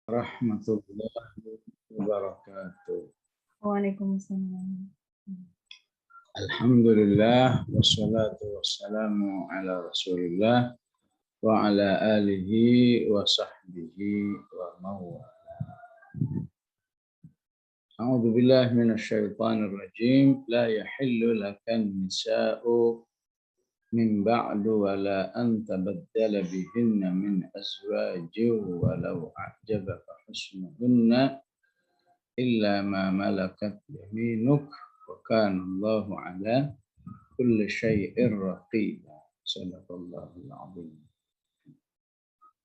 Warahmatullahi wabarakatuh. Waalaikumsalam. Alhamdulillah wassalatu wassalamu ala Rasulillah wa ala alihi wa sahbihi wa mawala. A'udzu billahi minasyaitonir rajim. La yahillu lakan nisa'u min ba'du wa la an tabaddala bihinna min azwajin walau a'jabaka husnuhunna illa ma malakat yaminuk wa kana Allahu ala kulli syai'ir raqiba. Shadaqallahul azim.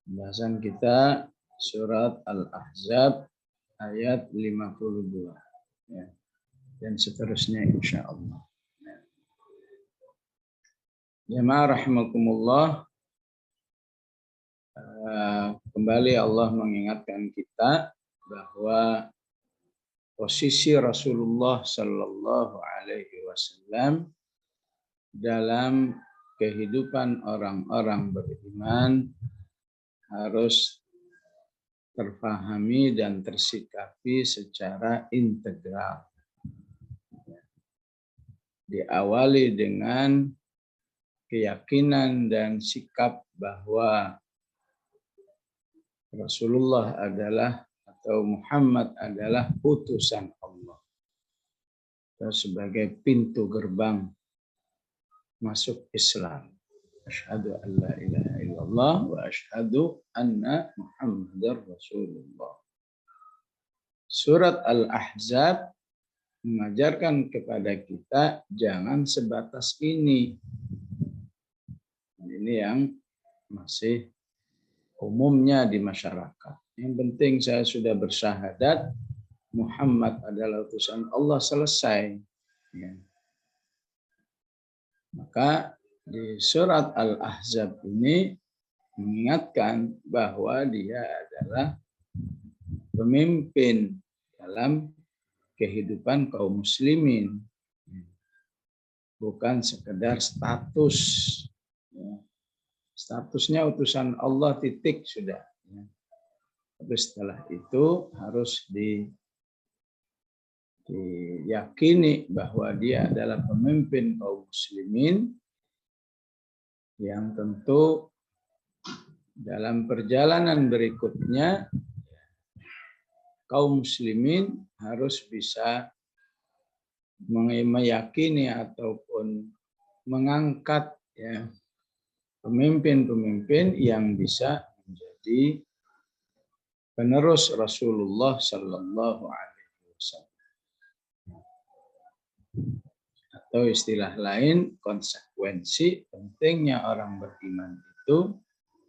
Bahasan kita surat Al-Ahzab ayat 52 ya. Dan seterusnya insyaallah. Jamaah rahimakumullah, kembali Allah mengingatkan kita bahwa posisi Rasulullah Sallallahu Alaihi Wasallam dalam kehidupan orang-orang beriman harus terpahami dan tersikapi secara integral. Diawali dengan keyakinan dan sikap bahwa Rasulullah adalah atau Muhammad adalah utusan Allah sebagai pintu gerbang masuk Islam. Asyhadu an la ilaha illallah wa asyhadu anna Muhammadar Rasulullah. Surat Al-Ahzab mengajarkan kepada kita jangan sebatas ini. Ini yang masih umumnya di masyarakat. Yang penting saya sudah bersyahadat Muhammad adalah utusan Allah, selesai. Ya. Maka di surat Al-Ahzab ini mengingatkan bahwa dia adalah pemimpin dalam kehidupan kaum muslimin. Bukan sekedar status. Ya. Statusnya utusan Allah, titik, sudah. Ya. Tapi setelah itu harus diyakini bahwa dia adalah pemimpin kaum muslimin yang tentu dalam perjalanan berikutnya kaum muslimin harus bisa meyakini ataupun mengangkat ya pemimpin-pemimpin yang bisa menjadi penerus Rasulullah Sallallahu Alaihi Wasallam. Atau istilah lain, konsekuensi pentingnya orang beriman itu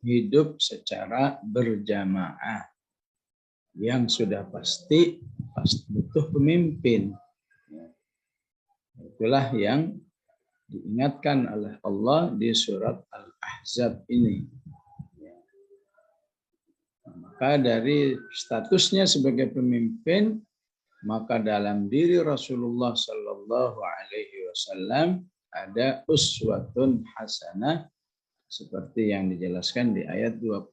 hidup secara berjamaah. Yang sudah pasti butuh pemimpin. Itulah yang diingatkan oleh Allah di surat Al-Ahzab ini. Maka dari statusnya sebagai pemimpin, maka dalam diri Rasulullah Sallallahu Alaihi Wasallam ada uswatun hasanah seperti yang dijelaskan di ayat 21.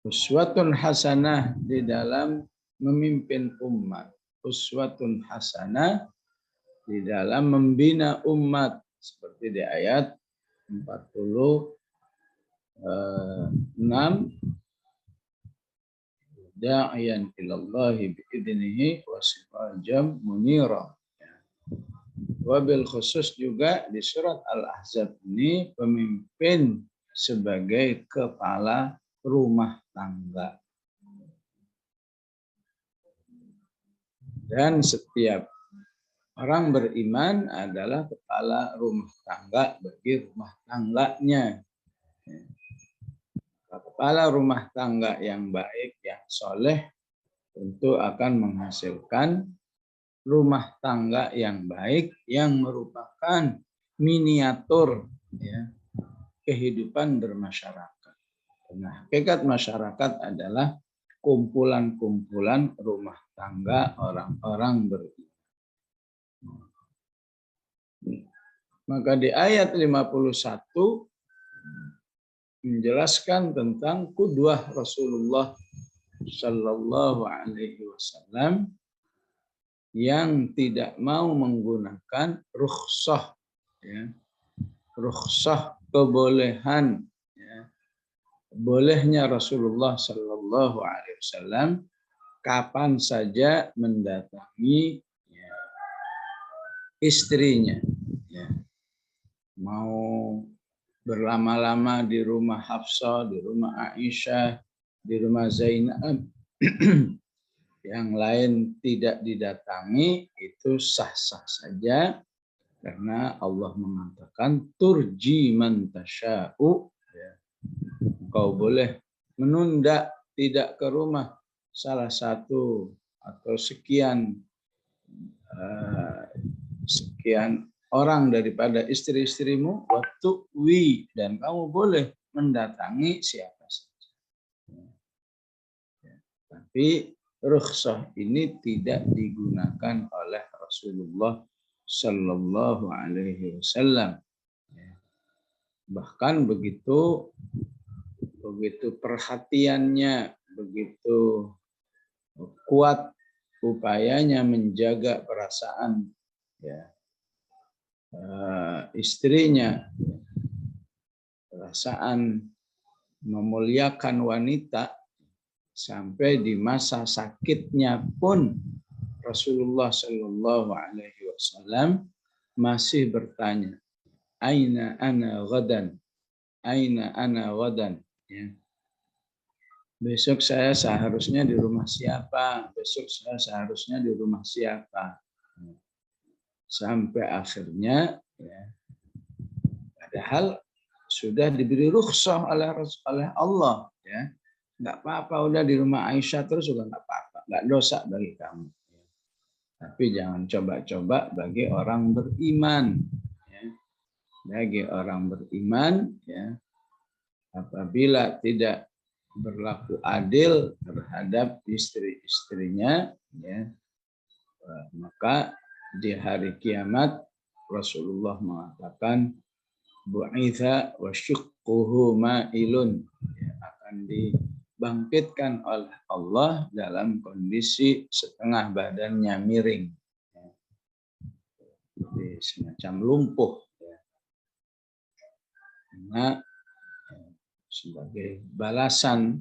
Uswatun hasanah di dalam memimpin umat. Uswatun hasanah di dalam membina umat seperti di ayat 46 da'iyan ilallahi bi'idnihi wa sirajam munira. Wabil khusus juga di surat Al-Ahzab ini pemimpin sebagai kepala rumah tangga. Dan setiap orang beriman adalah kepala rumah tangga bagi rumah tangganya. Kepala rumah tangga yang baik, yang soleh, tentu akan menghasilkan rumah tangga yang baik, yang merupakan miniatur ya, kehidupan bermasyarakat. Nah, hakikat masyarakat adalah kumpulan-kumpulan rumah tangga orang-orang beriman. Maka di ayat 51 menjelaskan tentang qudwah Rasulullah Shallallahu Alaihi Wasallam yang tidak mau menggunakan rukhsah, ya, rukhsah kebolehan, ya, bolehnya Rasulullah Shallallahu Alaihi Wasallam kapan saja mendatangi, ya, istrinya, ya. Mau berlama-lama di rumah Hafsah, di rumah Aisyah, di rumah Zainab, yang lain tidak didatangi, itu sah-sah saja karena Allah mengatakan turji man tasya'u, ya. Kau boleh menunda tidak ke rumah salah satu atau sekian orang daripada istri-istrimu, waktu dan kamu boleh mendatangi siapa saja. Tapi rukhsah ini tidak digunakan oleh Rasulullah Sallallahu Alaihi Wasallam. Bahkan begitu perhatiannya, begitu kuat upayanya menjaga perasaan, ya, istrinya, perasaan memuliakan wanita, sampai di masa sakitnya pun Rasulullah Shallallahu Alaihi Wasallam masih bertanya, aina ana ghadan, aina ana ghadan, ya. Besok saya seharusnya di rumah siapa, besok saya seharusnya di rumah siapa. Sampai akhirnya, ya, padahal sudah diberi rukhsah oleh Allah, ya, nggak apa-apa, udah di rumah Aisyah terus juga nggak apa-apa, nggak dosa bagi kamu. Tapi jangan coba-coba bagi orang beriman, ya. Bagi orang beriman, ya, apabila tidak berlaku adil terhadap istri-istrinya, ya, maka di hari kiamat Rasulullah mengatakan bu'itha wa syuqquhu ma'ilun, ya, akan dibangkitkan oleh Allah dalam kondisi setengah badannya miring, ya. Jadi semacam lumpuh, ya. Karena sebagai balasan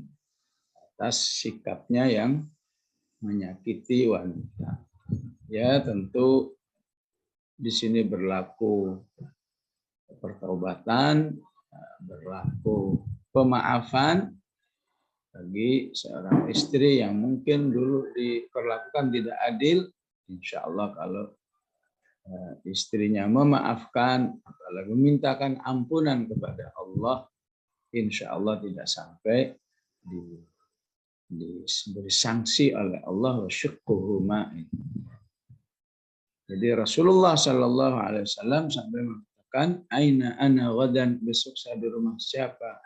atas sikapnya yang menyakiti wanita. Ya, tentu di sini berlaku pertaubatan, berlaku pemaafan bagi seorang istri yang mungkin dulu diperlakukan tidak adil. Insya Allah kalau istrinya memaafkan, apalagi memintakan ampunan kepada Allah, insya Allah tidak sampai diberi sanksi oleh Allah. Jadi Rasulullah Shallallahu Alaihi Wasallam sampai mengatakan aina ana ghadan, besok saya di rumah siapa,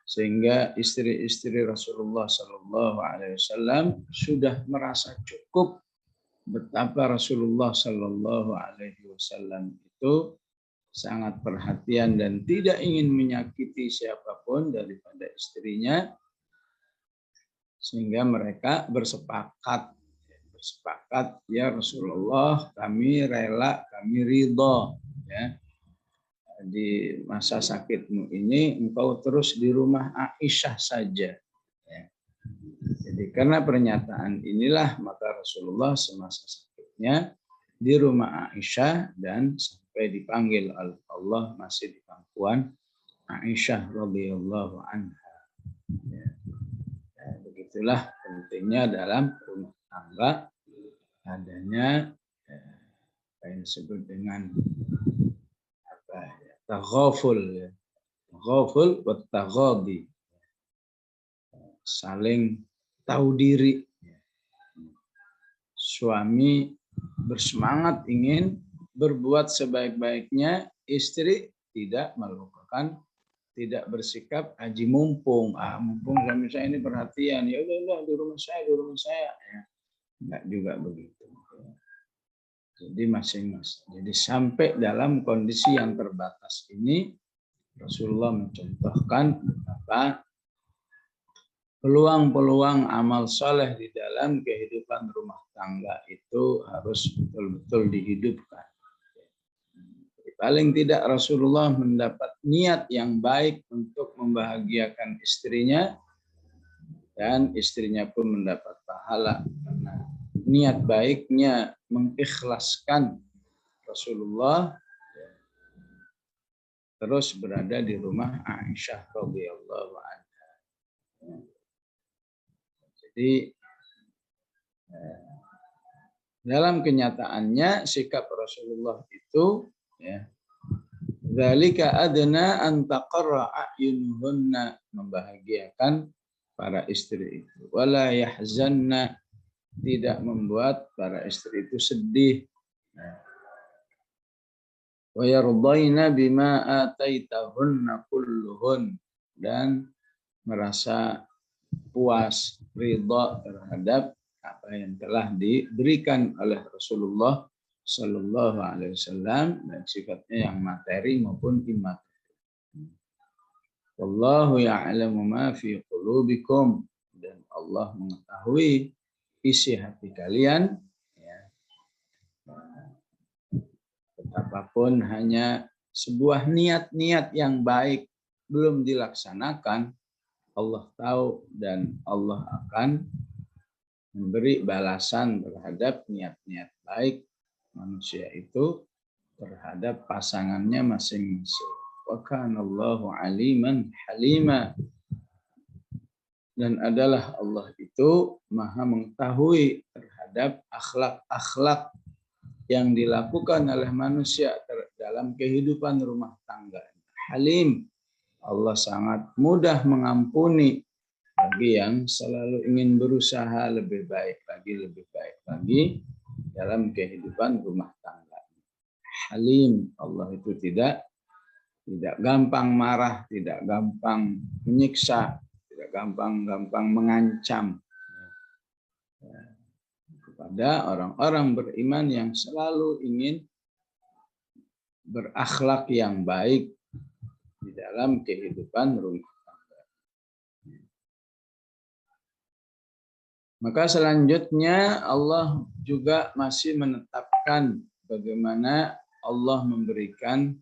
sehingga istri-istri Rasulullah Shallallahu Alaihi Wasallam sudah merasa cukup betapa Rasulullah Shallallahu Alaihi Wasallam itu sangat perhatian dan tidak ingin menyakiti siapapun daripada istrinya, sehingga mereka bersepakat, ya Rasulullah, kami rela, kami ridho, ya, di masa sakitmu ini engkau terus di rumah Aisyah saja, ya. Jadi karena pernyataan inilah maka Rasulullah semasa sakitnya di rumah Aisyah dan sampai dipanggil oleh Allah masih di pangkuan Aisyah radhiyallahu anha. Ya. Ya, begitulah pentingnya dalam rumah tangga adanya apa yang disebut dengan taghaful, ya. Taghaful wa taghadi, saling tahu diri. Suami bersemangat ingin berbuat sebaik-baiknya, istri tidak melakukan, tidak bersikap aji mumpung. Mumpung suami saya ini perhatian, ya udah di rumah saya, ya. Enggak juga begitu. Jadi masing-masing. Jadi sampai dalam kondisi yang terbatas ini Rasulullah mencontohkan maka peluang-peluang amal soleh di dalam kehidupan rumah tangga itu harus betul-betul dihidupkan. Paling tidak Rasulullah mendapat niat yang baik untuk membahagiakan istrinya, dan istrinya pun mendapat pahala karena niat baiknya mengikhlaskan Rasulullah terus berada di rumah Aisyah radhiyallahu anha. Jadi dalam kenyataannya sikap Rasulullah itu ya, dzalika adna an taqarra a'yunuhunna, membahagiakan para istri itu, wala yahzanna, tidak membuat para istri itu sedih. Wa yardaina bima ataitahunna kulluhun, dan merasa puas, ridha terhadap apa yang telah diberikan oleh Rasulullah Sallallahu Alaihi Wasallam, dan sifatnya yang materi maupun imateri. Wallahu ya'lamu ma fi qulubikum, dan Allah mengetahui isi hati kalian. Ya. Betapapun hanya sebuah niat-niat yang baik belum dilaksanakan, Allah tahu dan Allah akan memberi balasan terhadap niat-niat baik manusia itu terhadap pasangannya masing-masing. Wa kana Allahu aliman halima, dan adalah Allah itu maha mengetahui terhadap akhlak-akhlak yang dilakukan oleh manusia dalam kehidupan rumah tangga. Halim, Allah sangat mudah mengampuni bagi yang selalu ingin berusaha lebih baik lagi dalam kehidupan rumah tangga. Halim, Allah itu tidak gampang marah, tidak gampang menyiksa, tidak gampang mengancam kepada orang-orang beriman yang selalu ingin berakhlak yang baik di dalam kehidupan rumah tangga. Maka selanjutnya Allah juga masih menetapkan bagaimana Allah memberikan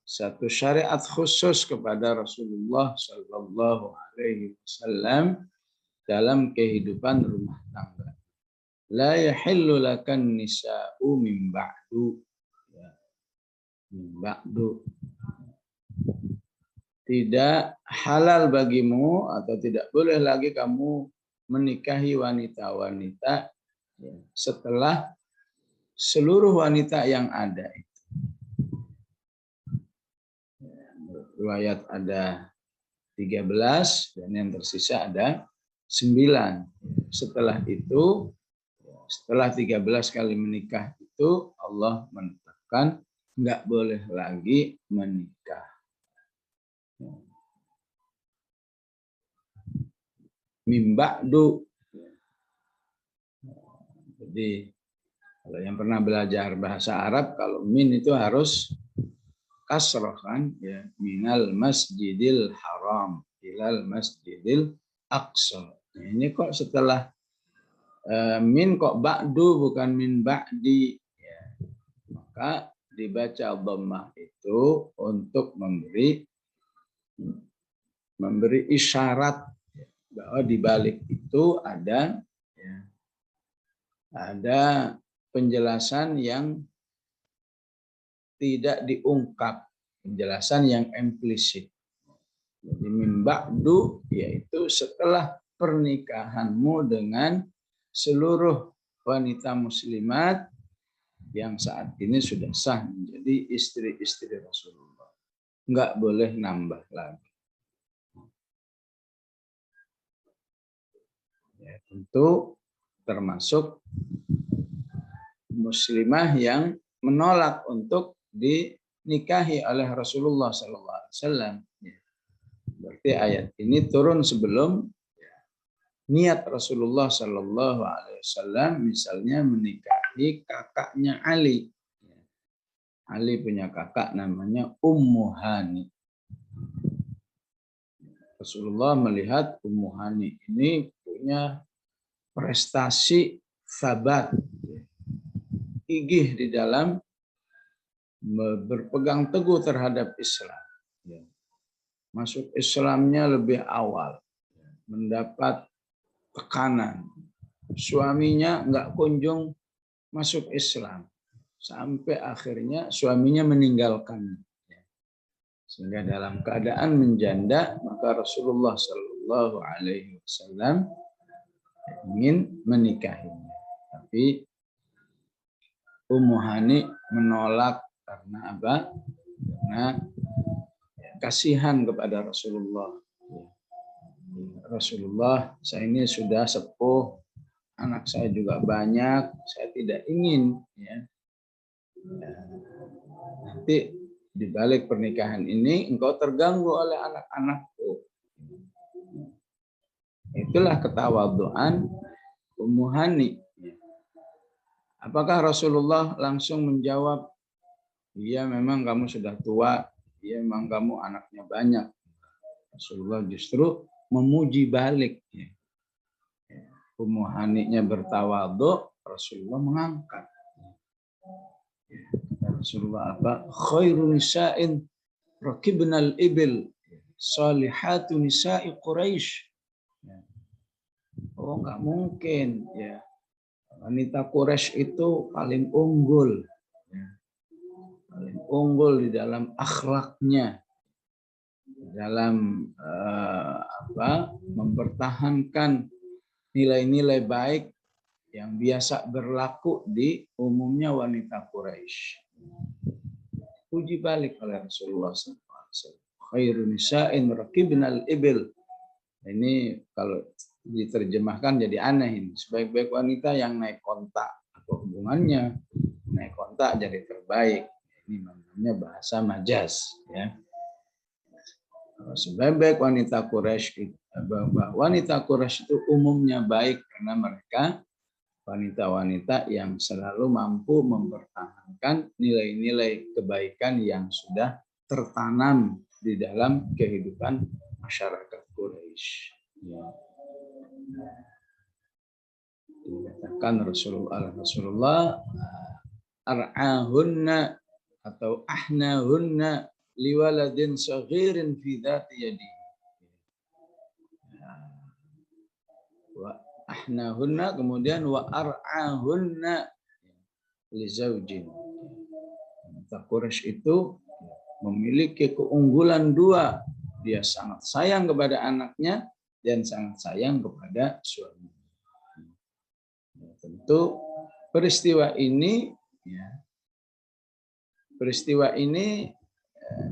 satu syariat khusus kepada Rasulullah Sallallahu Alaihi Wasallam dalam kehidupan rumah tangga. La yahillu lakan nisa'u min ba'du. Min ba'du. Tidak halal bagimu atau tidak boleh lagi kamu menikahi wanita-wanita setelah seluruh wanita yang ada. Riwayat ada 13 dan yang tersisa ada 9. Setelah itu, setelah 13 kali menikah itu, Allah menetapkan nggak boleh lagi menikah. Min ba'du. Jadi kalau yang pernah belajar bahasa Arab, kalau min itu harus kasroh kan, ya, minal masjidil haram ilal masjidil aqsa. Ini kok setelah min kok ba'du bukan min ba'di, ya. Maka dibaca dhammah itu untuk memberi isyarat bahwa di balik itu ada penjelasan yang tidak diungkap, penjelasan yang implisit. Jadi min ba'du yaitu setelah pernikahanmu dengan seluruh wanita muslimat yang saat ini sudah sah menjadi istri-istri Rasulullah. Enggak boleh nambah lagi. Ya, tentu termasuk muslimah yang menolak untuk dinikahi oleh Rasulullah SAW. Berarti ayat ini turun sebelum niat Rasulullah SAW, misalnya menikahi kakaknya Ali. Ali punya kakak namanya Ummu Hani. Rasulullah melihat Ummu Hani ini punya prestasi sabat, gigih di dalam berpegang teguh terhadap Islam. Masuk Islamnya lebih awal, mendapat tekanan. Suaminya nggak kunjung masuk Islam. Sampai akhirnya suaminya meninggalkan. Sehingga dalam keadaan menjanda, maka Rasulullah Shallallahu Alaihi Wasallam ingin menikahinya. Tapi Ummu Hani menolak karena apa? Karena kasihan kepada Rasulullah. Rasulullah, saya ini sudah sepuh, anak saya juga banyak, saya tidak ingin nanti di balik pernikahan ini engkau terganggu oleh anak-anakku. Itulah ketawaduan Ummu Hani. Apakah Rasulullah langsung menjawab, iya memang kamu sudah tua, iya memang kamu anaknya banyak. Rasulullah justru memuji balik. Ummu Hani-nya bertawadhu, Rasulullah mengangkat. Rasulullah apa? Khairu nisa'in rakibnal ibil salihatu nisa'i Quraisy. Oh, enggak mungkin ya. Wanita Quraisy itu paling unggul. Paling unggul di dalam akhlaknya. Dalam mempertahankan nilai-nilai baik yang biasa berlaku di umumnya wanita Quraisy. Puji balik oleh Rasulullah SAW. Khairu nisa'in rakibnal ibil. Ini kalau diterjemahkan jadi aneh ini. Sebaik-baik wanita yang naik kontak. Apa hubungannya? Naik kontak jadi terbaik. Ini namanya bahasa majaz. Ya. Sebaik-baik wanita Quraisy, wanita Quraisy itu umumnya baik karena mereka wanita-wanita yang selalu mampu mempertahankan nilai-nilai kebaikan yang sudah tertanam di dalam kehidupan masyarakat Quraisy. Ya. Dikatakan Rasulullah ar'ahunna atau ahnahunna liwaladin saghirin fi dzati yadi. Wa ahnahunna kemudian wa ar'ahunna li zaujin. Quraisy itu memiliki keunggulan dua. Dia sangat sayang kepada anaknya dan sangat sayang kepada suaminya. Tentu peristiwa ini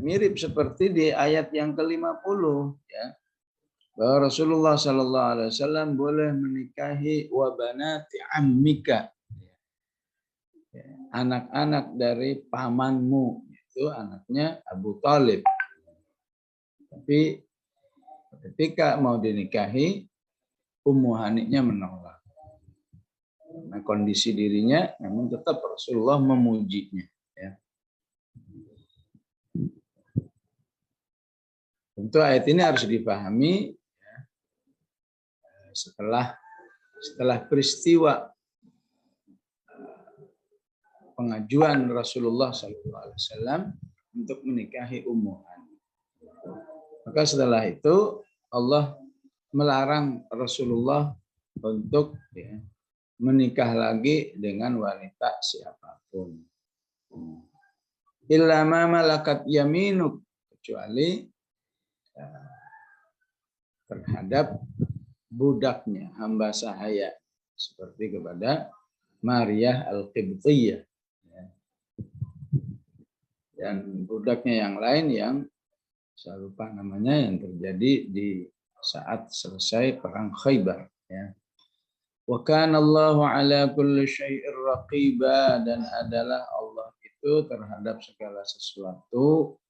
mirip seperti di ayat yang ke-50 ya. Bahwa Rasulullah Sallallahu Alaihi Wasallam boleh menikahi wabanati ammika, anak-anak dari pamanmu, itu anaknya Abu Talib. Tapi ketika mau dinikahi, Ummu Hani-nya menolak. Karena kondisi dirinya namun tetap Rasulullah memujinya. Ya. Tentu ayat ini harus dipahami ya, setelah peristiwa pengajuan Rasulullah SAW untuk menikahi Ummu Hani. Maka setelah itu Allah melarang Rasulullah untuk menikah lagi dengan wanita siapapun. Illa ma malakat yaminuk, kecuali terhadap budaknya, hamba sahaya, seperti kepada Maryah Al-Qibtiyah. Dan budaknya yang lain yang saya lupa namanya, yang terjadi di saat selesai perang Khaybar. Ya. Wa kana Allahu ala kulli syai'ir raqiba, dan adalah Allah itu terhadap segala sesuatu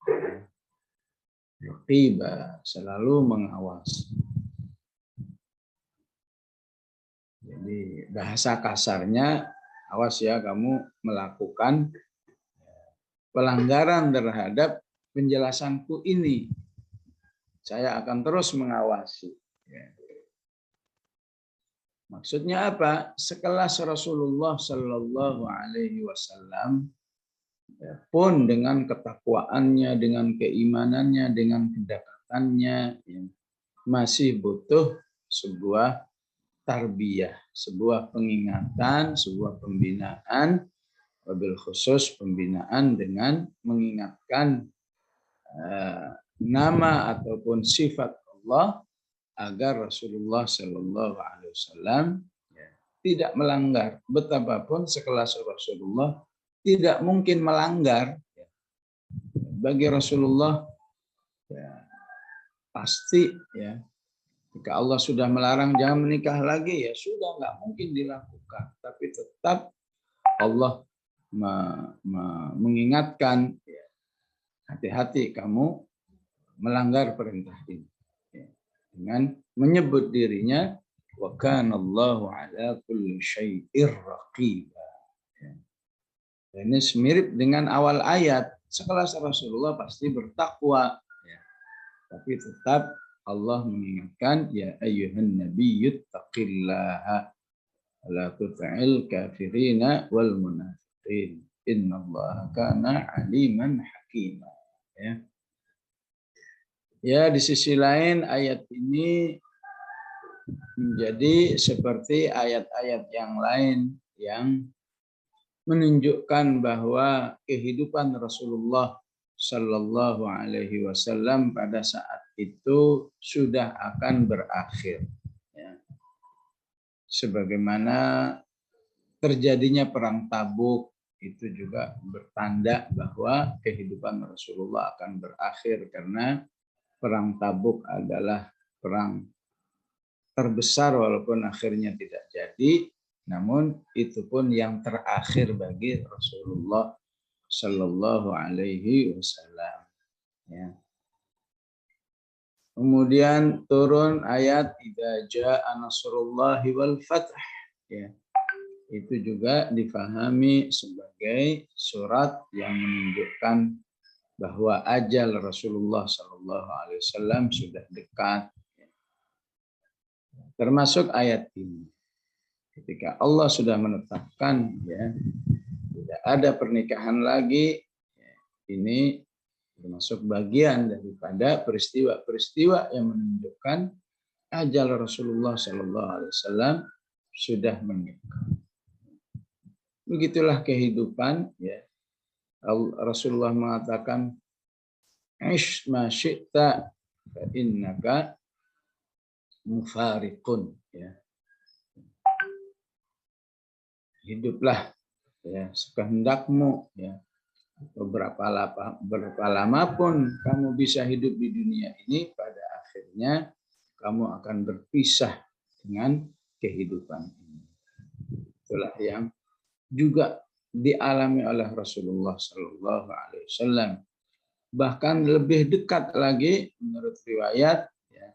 raqiba, selalu mengawasi. Jadi bahasa kasarnya, awas ya kamu melakukan pelanggaran terhadap penjelasanku ini. Saya akan terus mengawasi. Ya. Maksudnya apa? Sekelas Rasulullah Shallallahu Alaihi Wasallam pun dengan ketakwaannya, dengan keimanannya, dengan kedekatannya, ya, masih butuh sebuah tarbiyah, sebuah pengingatan, sebuah pembinaan, wabil khusus pembinaan dengan mengingatkan nama ataupun sifat Allah agar Rasulullah Shallallahu Alaihi Wasallam tidak melanggar. Betapapun sekelas Rasulullah tidak mungkin melanggar. Bagi Rasulullah ya, pasti ya, jika Allah sudah melarang jangan menikah lagi, ya sudah nggak mungkin dilakukan. Tapi tetap Allah mengingatkan, ya, hati-hati kamu melanggar perintah ini, ya, dengan menyebut dirinya wa kana Allahu ala kulli syai'ir raqiba. Ini mirip dengan awal ayat. Sekelas Rasulullah pasti bertakwa, ya. Tapi tetap Allah mengingatkan, ya ayyuhan nabiyyut taqillaha la tuti'il kafirina wal munafiqin innallaha kana aliman hakima. Ya. Ya, di sisi lain ayat ini menjadi seperti ayat-ayat yang lain yang menunjukkan bahwa kehidupan Rasulullah Shallallahu Alaihi Wasallam pada saat itu sudah akan berakhir. Ya. Sebagaimana terjadinya perang Tabuk itu juga bertanda bahwa kehidupan Rasulullah akan berakhir karena perang Tabuk adalah perang terbesar walaupun akhirnya tidak jadi. Namun itu pun yang terakhir bagi Rasulullah Shallallahu Alaihi Wasallam. Ya. Kemudian turun ayat idza jaa nasrullahi wal fath. Ya. Itu juga difahami sebagai surat yang menunjukkan bahwa ajal Rasulullah Shallallahu Alaihi Wasallam sudah dekat. Termasuk ayat ini. Ketika Allah sudah menetapkan, ya, tidak ada pernikahan lagi, ya, ini termasuk bagian daripada peristiwa-peristiwa yang menunjukkan ajal Rasulullah Shallallahu Alaihi Wasallam sudah menikah. Begitulah kehidupan. Ya. Rasulullah mengatakan, "Ish ma syi'ta fa innaka mufariqun." Ya. Hiduplah, ya, sekehendakmu, ya. Berapa lama pun kamu bisa hidup di dunia ini, pada akhirnya kamu akan berpisah dengan kehidupan ini. Itulah yang juga dialami oleh Rasulullah Shallallahu Alaihi Wasallam. Bahkan lebih dekat lagi menurut riwayat, ya,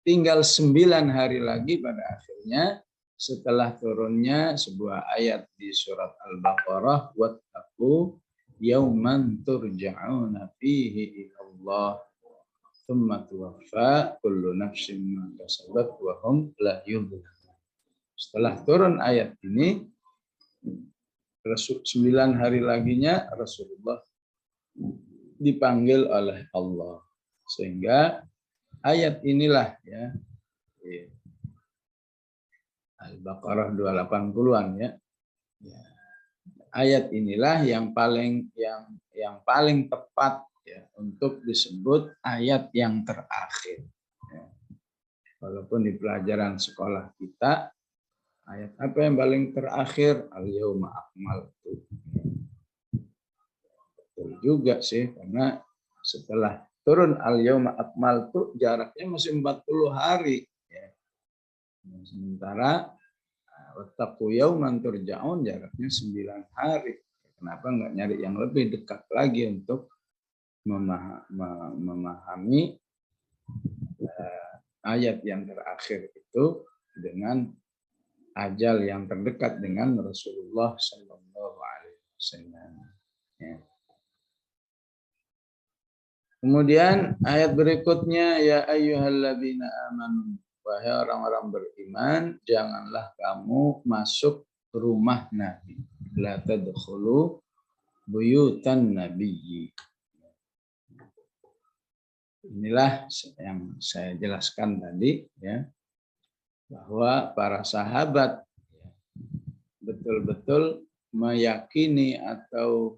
tinggal 9 hari lagi pada akhirnya setelah turunnya sebuah ayat di surat Al-Baqarah, wattaqu yauman turja'una fihi ilallah tsumma tuwaffa kullu nafsin ma kasabat wa hum la yuzlamun. Setelah turun ayat ini, 9 hari laginya Rasulullah dipanggil oleh Allah. Sehingga ayat inilah, ya, Al-Baqarah 280-an, ya. Ayat inilah yang paling tepat, ya, untuk disebut ayat yang terakhir. Ya. Walaupun di pelajaran sekolah kita, ayat apa yang paling terakhir? Al-yauma akmaltu. Betul juga sih, karena setelah turun al-yauma akmaltu jaraknya masih 40 hari. Ya. Sementara wattaqu yauman turja'un jaraknya 9 hari. Kenapa nggak nyari yang lebih dekat lagi untuk memahami ayat yang terakhir itu dengan ajal yang terdekat dengan Rasulullah Shallallahu Alaihi Wasallam. Ya. Kemudian ayat berikutnya, ya ayyuhalladzina amanu, wahai orang-orang beriman, janganlah kamu masuk rumah Nabi. La tadkhulu buyutan nabiyyi. Inilah yang saya jelaskan tadi, ya, bahwa para sahabat betul-betul meyakini atau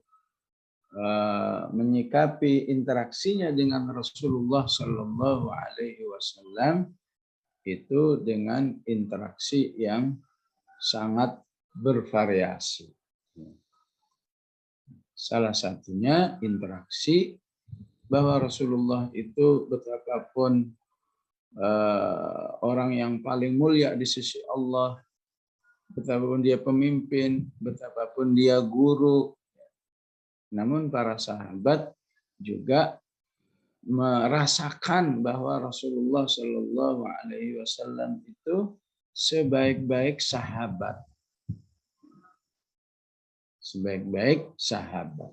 menyikapi interaksinya dengan Rasulullah Shallallahu Alaihi Wasallam itu dengan interaksi yang sangat bervariasi. Salah satunya interaksi bahwa Rasulullah itu betapapun orang yang paling mulia di sisi Allah, betapapun dia pemimpin, betapapun dia guru, namun para sahabat juga merasakan bahwa Rasulullah Shallallahu Alaihi Wasallam itu sebaik-baik sahabat, sebaik-baik sahabat.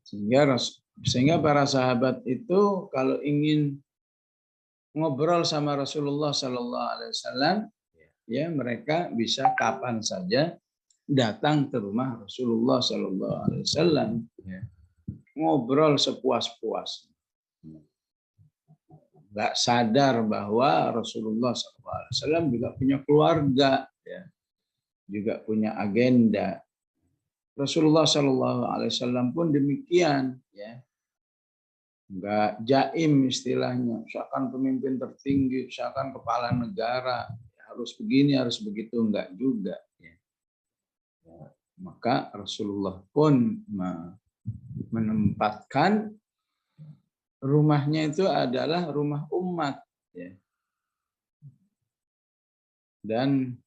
Sehingga para sahabat itu kalau ingin ngobrol sama Rasulullah Shallallahu Alaihi Wasallam, ya mereka bisa kapan saja datang ke rumah Rasulullah Shallallahu Alaihi Wasallam, ngobrol sepuas-puas, nggak sadar bahwa Rasulullah Shallallahu Alaihi Wasallam juga punya keluarga, ya, juga punya agenda. Rasulullah Shallallahu Alaihi Wasallam pun demikian, ya, nggak jaim istilahnya, seakan pemimpin tertinggi, seakan kepala negara, harus begini, harus begitu, nggak juga. Maka Rasulullah pun menempatkan rumahnya itu adalah rumah umat, ya. Dan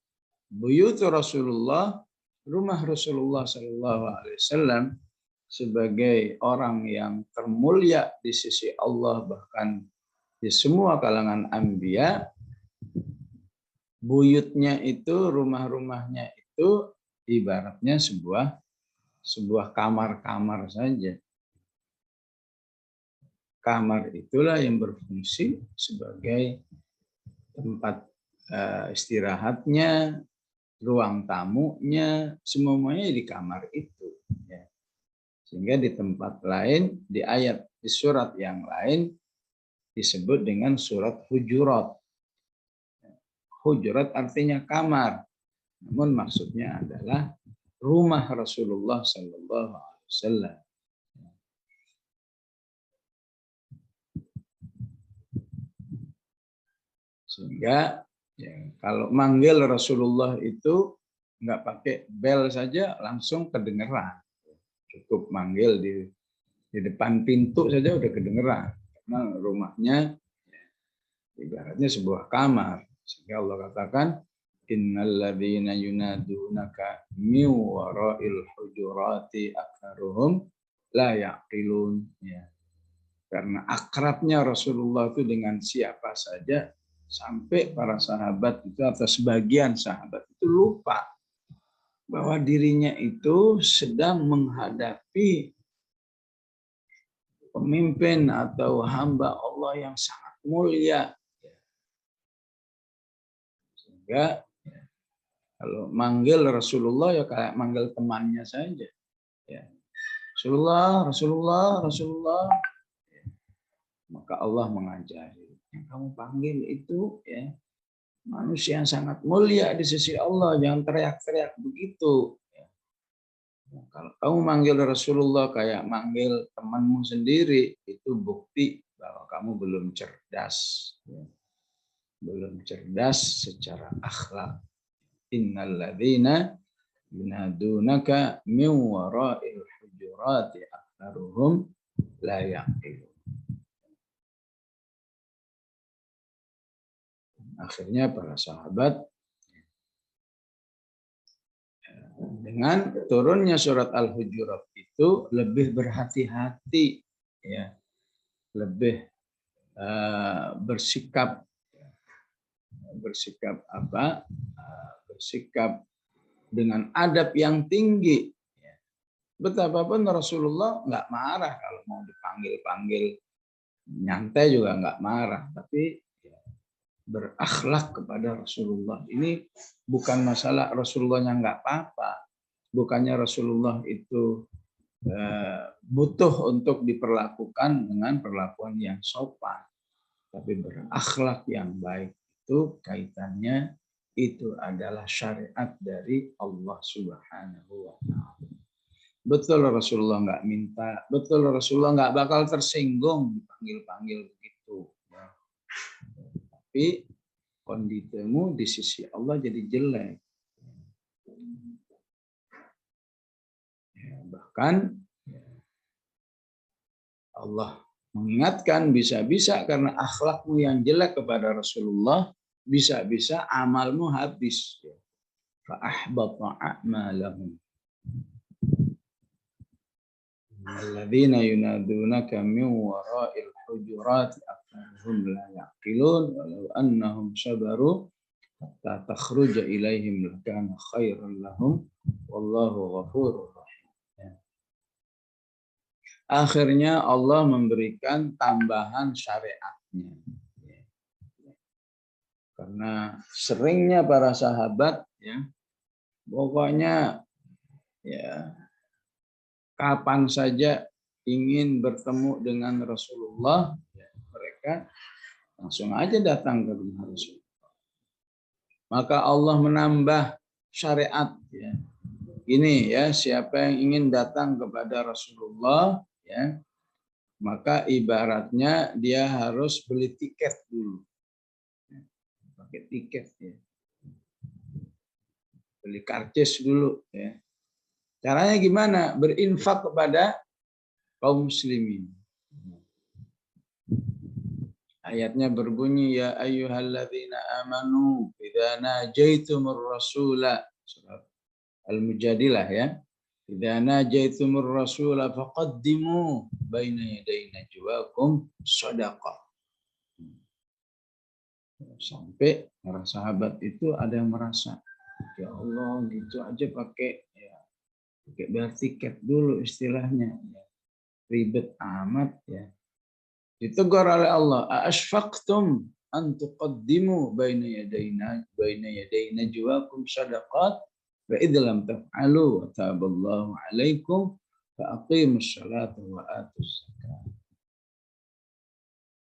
buyut Rasulullah, rumah Rasulullah Shallallahu Alaihi Wasallam sebagai orang yang termulia di sisi Allah, bahkan di semua kalangan anbiya, buyutnya itu, rumah-rumahnya itu ibaratnya sebuah kamar-kamar saja. Kamar itulah yang berfungsi sebagai tempat istirahatnya, ruang tamunya, semuanya di kamar itu. Ya. Sehingga di tempat lain, di ayat, di surat yang lain disebut dengan surat Hujurat. Hujurat artinya kamar, namun maksudnya adalah rumah Rasulullah Sallallahu Alaihi Wasallam. Sehingga ya, kalau manggil Rasulullah itu nggak pakai bel saja langsung kedengeran. Cukup manggil di depan pintu saja udah kedengeran. Karena rumahnya ya, ibaratnya sebuah kamar. Sehingga Allah katakan, innalladzina yunadunaka min wara'il hujurati aktsaruhum la yaqilun. Ya. Karena akrabnya Rasulullah itu dengan siapa saja, sampai para sahabat itu atau sebagian sahabat itu lupa bahwa dirinya itu sedang menghadapi pemimpin atau hamba Allah yang sangat mulia. Sehingga kalau manggil Rasulullah ya kayak manggil temannya saja. Ya. Rasulullah, Rasulullah, Rasulullah. Maka Allah mengajari, yang kamu panggil itu ya manusia yang sangat mulia di sisi Allah, jangan teriak-teriak begitu. Ya. Kalau kamu manggil Rasulullah kayak manggil temanmu sendiri, itu bukti bahwa kamu belum cerdas. Ya. Belum cerdas secara akhlak. Innalladzina yunadunaka min wara'il hujurati aktsaruhum la yaqilun. Akhirnya para sahabat dengan turunnya surat Al-Hujurat itu lebih berhati-hati, ya, lebih bersikap dengan adab yang tinggi, Betapapun Rasulullah nggak marah kalau mau dipanggil-panggil, nyantai juga nggak marah, tapi berakhlak kepada Rasulullah. Ini bukan masalah Rasulullahnya nggak apa-apa, bukannya Rasulullah itu butuh untuk diperlakukan dengan perlakuan yang sopan, tapi berakhlak yang baik itu kaitannya itu adalah syariat dari Allah Subhanahu wa Ta'ala. Betul Rasulullah nggak minta, betul Rasulullah nggak bakal tersinggung dipanggil-panggil begitu. Tapi kondisimu di sisi Allah jadi jelek. Bahkan Allah mengingatkan bisa-bisa karena akhlakmu yang jelek kepada Rasulullah, bisa-bisa amalmu habis. Fa'ahbata a'malahum. Alladzina yunadunaka min wara'il hujurati aktsaruhum la yaqilun walau annahum sabaru hatta takhruja ilaihim lakana khairan lahum wallahu ghafurur rahim. Akhirnya Allah memberikan tambahan syariatnya. Karena seringnya para sahabat ya pokoknya ya kapan saja ingin bertemu dengan Rasulullah, ya, mereka langsung aja datang ke rumah Rasulullah. Maka Allah menambah syariat. Ya. Ini ya, siapa yang ingin datang kepada Rasulullah, ya, maka ibaratnya dia harus beli tiket dulu. Ya, pakai tiket, ya. Beli karcis dulu. Ya. Caranya gimana? Berinfak kepada kaum muslimin. Ayatnya berbunyi ya ayyuhalladzina amanu idza najaitumur rasula, surat Al-Mujadilah ya. Idza najaitumur rasula faqaddimu baina yaday najwakum shadaqah. Sampai para sahabat itu ada yang merasa ya Allah gitu aja pakai bayar tiket dulu istilahnya. Ribet amat ya. Ditegur oleh Allah, "Aashfaqtum an tuqaddimu baina yaday najwakum shadaqat wa idh lam taf'alu wa taballahu 'alaikum fa aqimus salata wa atuz zakat."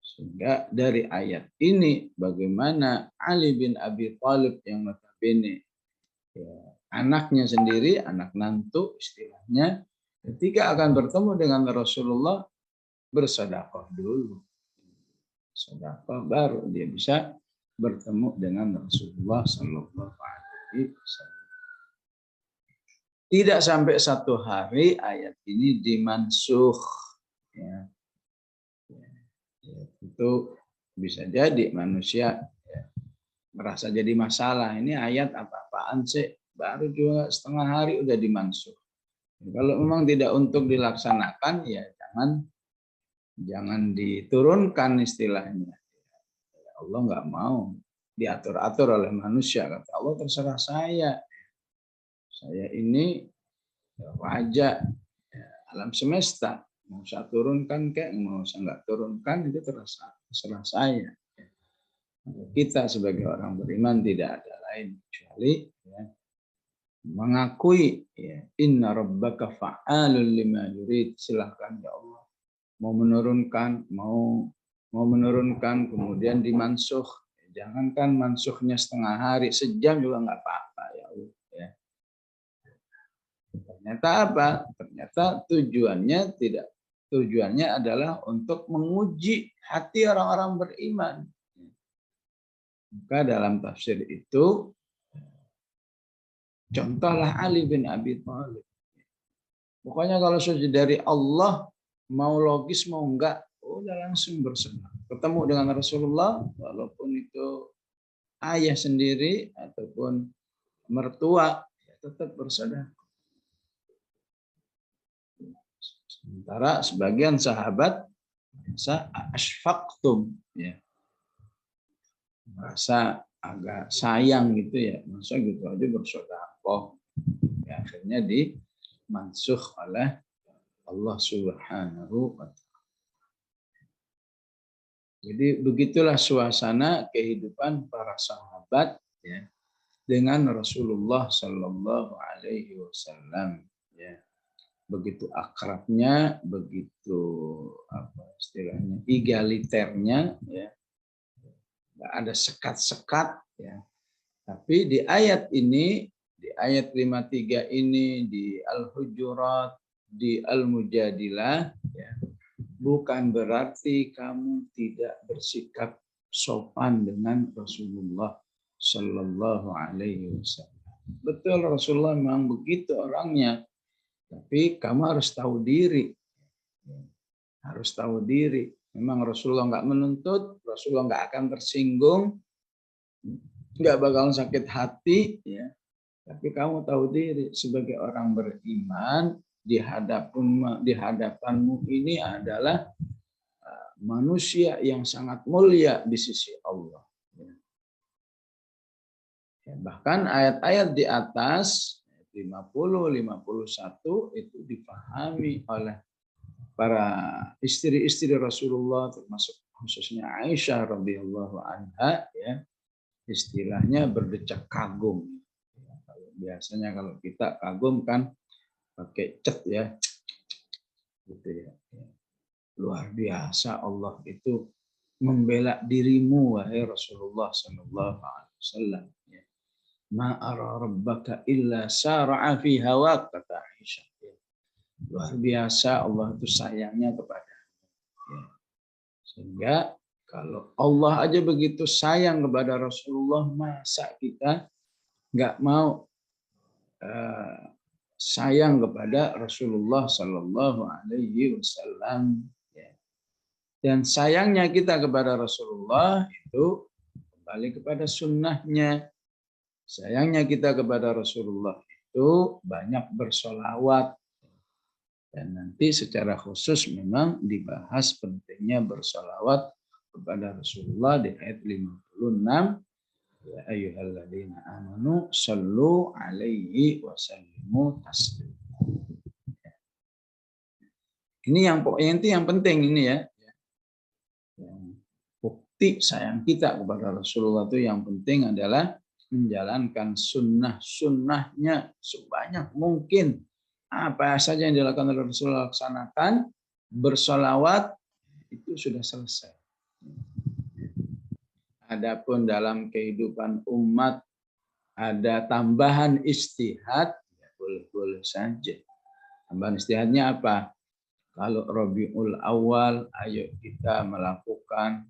Sehingga dari ayat ini bagaimana Ali bin Abi Thalib yang notabene anaknya sendiri, anak nantu istilahnya, ketika akan bertemu dengan Rasulullah, bersedekah dulu. Sedekah baru dia bisa bertemu dengan Rasulullah Sallallahu Alaihi Wasallam. Tidak sampai satu hari ayat ini dimansuh. Ya. Itu bisa jadi manusia merasa jadi masalah. Ini ayat apa-apaan sih? Baru juga setengah hari udah dimansuh. Kalau memang tidak untuk dilaksanakan, ya jangan diturunkan istilahnya. Allah nggak mau diatur-atur oleh manusia. Kata Allah, terserah saya. Saya ini raja alam semesta. Mau saya turunkan kayak mau saya nggak turunkan itu terserah saya. Kita sebagai orang beriman tidak ada lain kecuali mengakui inna rabbaka fa'alul lima yurid. Silahkan ya Allah mau menurunkan kemudian dimansuh. Jangankan mansuhnya setengah hari, sejam juga nggak apa-apa ya Allah. Ya. Ternyata apa? Ternyata tujuannya adalah untuk menguji hati orang-orang beriman. Maka dalam tafsir itu contohlah Ali bin Abi Thalib. Pokoknya kalau sudah dari Allah, mau logis mau enggak, udah langsung bersedekah. Ketemu dengan Rasulullah, walaupun itu ayah sendiri ataupun mertua, tetap bersedekah. Sementara sebagian sahabat merasa asfaqtum, ya, merasa agak sayang gitu ya, masa gitu aja bersedekah. Ya, akhirnya mansukh oleh Allah Subhanahu wa Ta'ala. Jadi begitulah suasana kehidupan para sahabat ya, dengan Rasulullah Shallallahu Alaihi Wasallam. Ya. Begitu akrabnya, begitu apa istilahnya, egaliternya, ya, nggak ada sekat-sekat, ya. Tapi di ayat ini, di ayat 53 ini, di Al-Hujurat, di Al-Mujadilah, ya, bukan berarti kamu tidak bersikap sopan dengan Rasulullah Shallallahu Alaihi Wasallam. Betul, Rasulullah memang begitu orangnya. Tapi kamu harus tahu diri. Harus tahu diri. Memang Rasulullah nggak menuntut, Rasulullah nggak akan tersinggung, nggak bakal sakit hati. Ya. Tapi kamu tahu diri sebagai orang beriman, di hadapanmu ini adalah manusia yang sangat mulia di sisi Allah. Ya, bahkan ayat-ayat di atas 50, 51 itu dipahami oleh para istri-istri Rasulullah, termasuk khususnya Aisyah radhiyallahu anha, ya, istilahnya berdecak kagum. Biasanya kalau kita kagum kan pakai cet, ya, gitu ya. Luar biasa Allah itu membela dirimu wahai Rasulullah Sallallahu Alaihi Wasallam. Ma'ara rabbaka illa sara'a fi hawak, kata Aisyah. Luar biasa Allah itu sayangnya kepada. Ya. Sehingga kalau Allah aja begitu sayang kepada Rasulullah, masa kita nggak mau sayang kepada Rasulullah Sallallahu Alaihi Wasallam. Ya. Dan sayangnya kita kepada Rasulullah itu kembali kepada sunnahnya. Sayangnya kita kepada Rasulullah itu banyak bersolawat. Dan nanti secara khusus memang dibahas pentingnya bersolawat kepada Rasulullah di ayat 56. Ya ayyuhalladzina amanu sallu alaihi wa sallimu taslima. Ini yang penting ini ya. Yang bukti sayang kita kepada Rasulullah itu yang penting adalah menjalankan sunnahnya sebanyak mungkin. Apa saja yang dilakukan oleh Rasulullah laksanakan, bersolawat, itu sudah selesai. Adapun dalam kehidupan umat ada tambahan istihad, ya boleh-boleh saja. Tambahan istihadnya apa? Kalau Rabiul Awal, ayo kita melakukan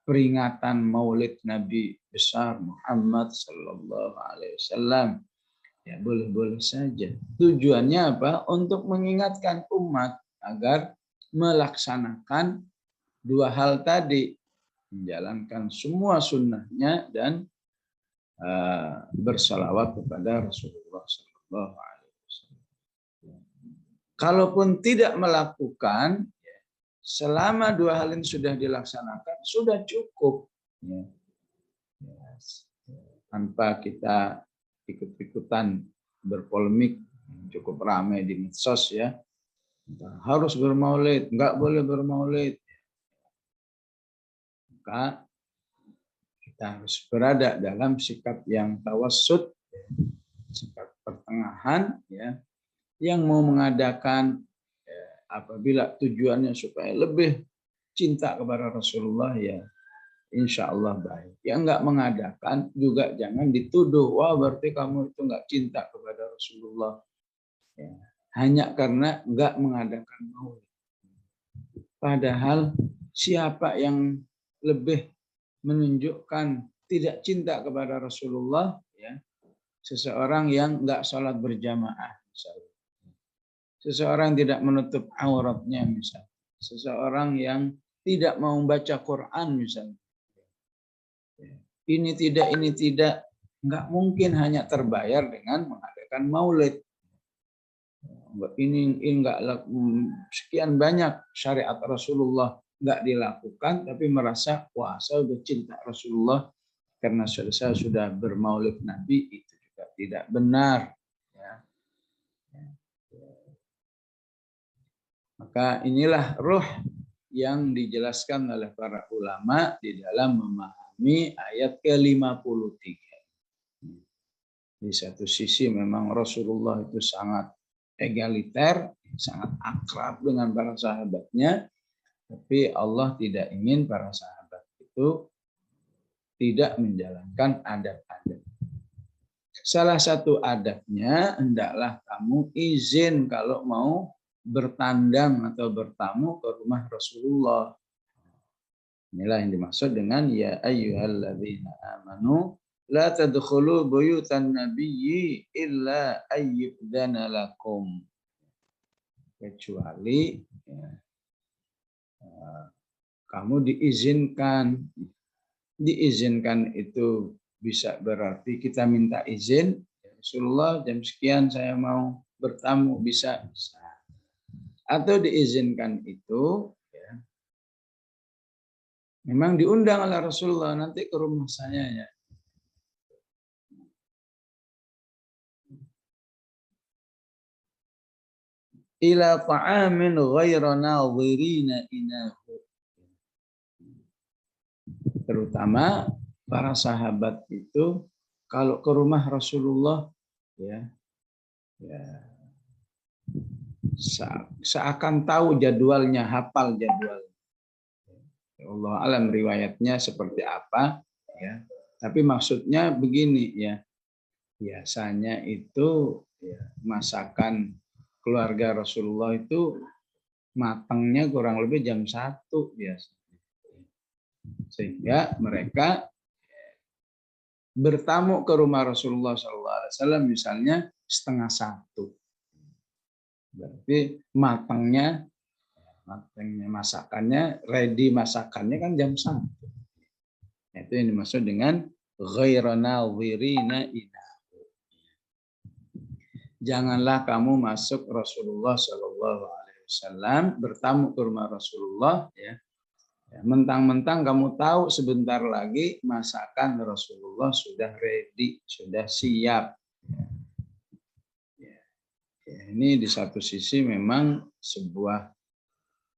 peringatan Maulid Nabi besar Muhammad Sallallahu Alaihi Wasallam. Ya boleh-boleh saja. Tujuannya apa? Untuk mengingatkan umat agar melaksanakan dua hal tadi, menjalankan semua sunnahnya dan bersalawat kepada Rasulullah Sallallahu Alaihi Wasallam. Kalaupun tidak melakukan, selama dua hal ini sudah dilaksanakan, sudah cukup. Ya. Tanpa kita ikut-ikutan berpolemik, cukup ramai di medsos ya. Harus bermaulid, enggak boleh bermaulid. Maka kita harus berada dalam sikap yang tawassut, sikap pertengahan, ya, yang mau mengadakan apabila tujuannya supaya lebih cinta kepada Rasulullah, ya insya Allah baik. Yang enggak mengadakan juga jangan dituduh, wah berarti kamu itu enggak cinta kepada Rasulullah. Ya, hanya karena enggak mengadakan maulid. Padahal siapa yang lebih menunjukkan tidak cinta kepada Rasulullah, ya, seseorang yang enggak sholat berjamaah, misalnya. Seseorang tidak menutup auratnya, misalnya. Seseorang yang tidak mau membaca Quran, misalnya. Ini tidak. Enggak mungkin hanya terbayar dengan mengadakan maulid. Ini enggak sekian banyak syariat Rasulullah enggak dilakukan, tapi merasa wah saya sudah cinta Rasulullah karena saya sudah bermaulid Nabi, itu juga tidak benar. Ya. Maka inilah ruh yang dijelaskan oleh para ulama di dalam memahami ayat ke-53. Di satu sisi memang Rasulullah itu sangat egaliter, sangat akrab dengan para sahabatnya, tapi Allah tidak ingin para sahabat itu tidak menjalankan adab-adab. Salah satu adabnya, hendaklah kamu izin kalau mau bertandang atau bertamu ke rumah Rasulullah. Inilah yang dimaksud dengan ya ayyuhalladzina amanu la tadkhulu buyutan nabiyyi illa ayyudzana lakum. Kecuali ya, kamu diizinkan. Diizinkan itu bisa berarti kita minta izin, Rasulullah jam sekian saya mau bertamu, bisa. Atau diizinkan itu ya, memang diundang oleh Rasulullah nanti ke rumah saya ya. Ila ta'amin ghayra nadhirina inahu. Terutama para sahabat itu kalau ke rumah Rasulullah ya seakan tahu jadwalnya, hafal jadwal. Allah alam riwayatnya seperti apa ya. Tapi maksudnya begini ya. Biasanya itu ya, masakan keluarga Rasulullah itu matangnya kurang lebih jam 1 biasa. Sehingga mereka bertamu ke rumah Rasulullah SAW misalnya 12:30. Berarti matangnya masakannya, ready masakannya kan jam 1. Itu yang dimaksud dengan ghairu nadhirina inahu. Janganlah kamu masuk Rasulullah SAW bertamu ke rumah Rasulullah ya. Mentang-mentang kamu tahu sebentar lagi masakan Rasulullah sudah ready, sudah siap. Ya, ini di satu sisi memang sebuah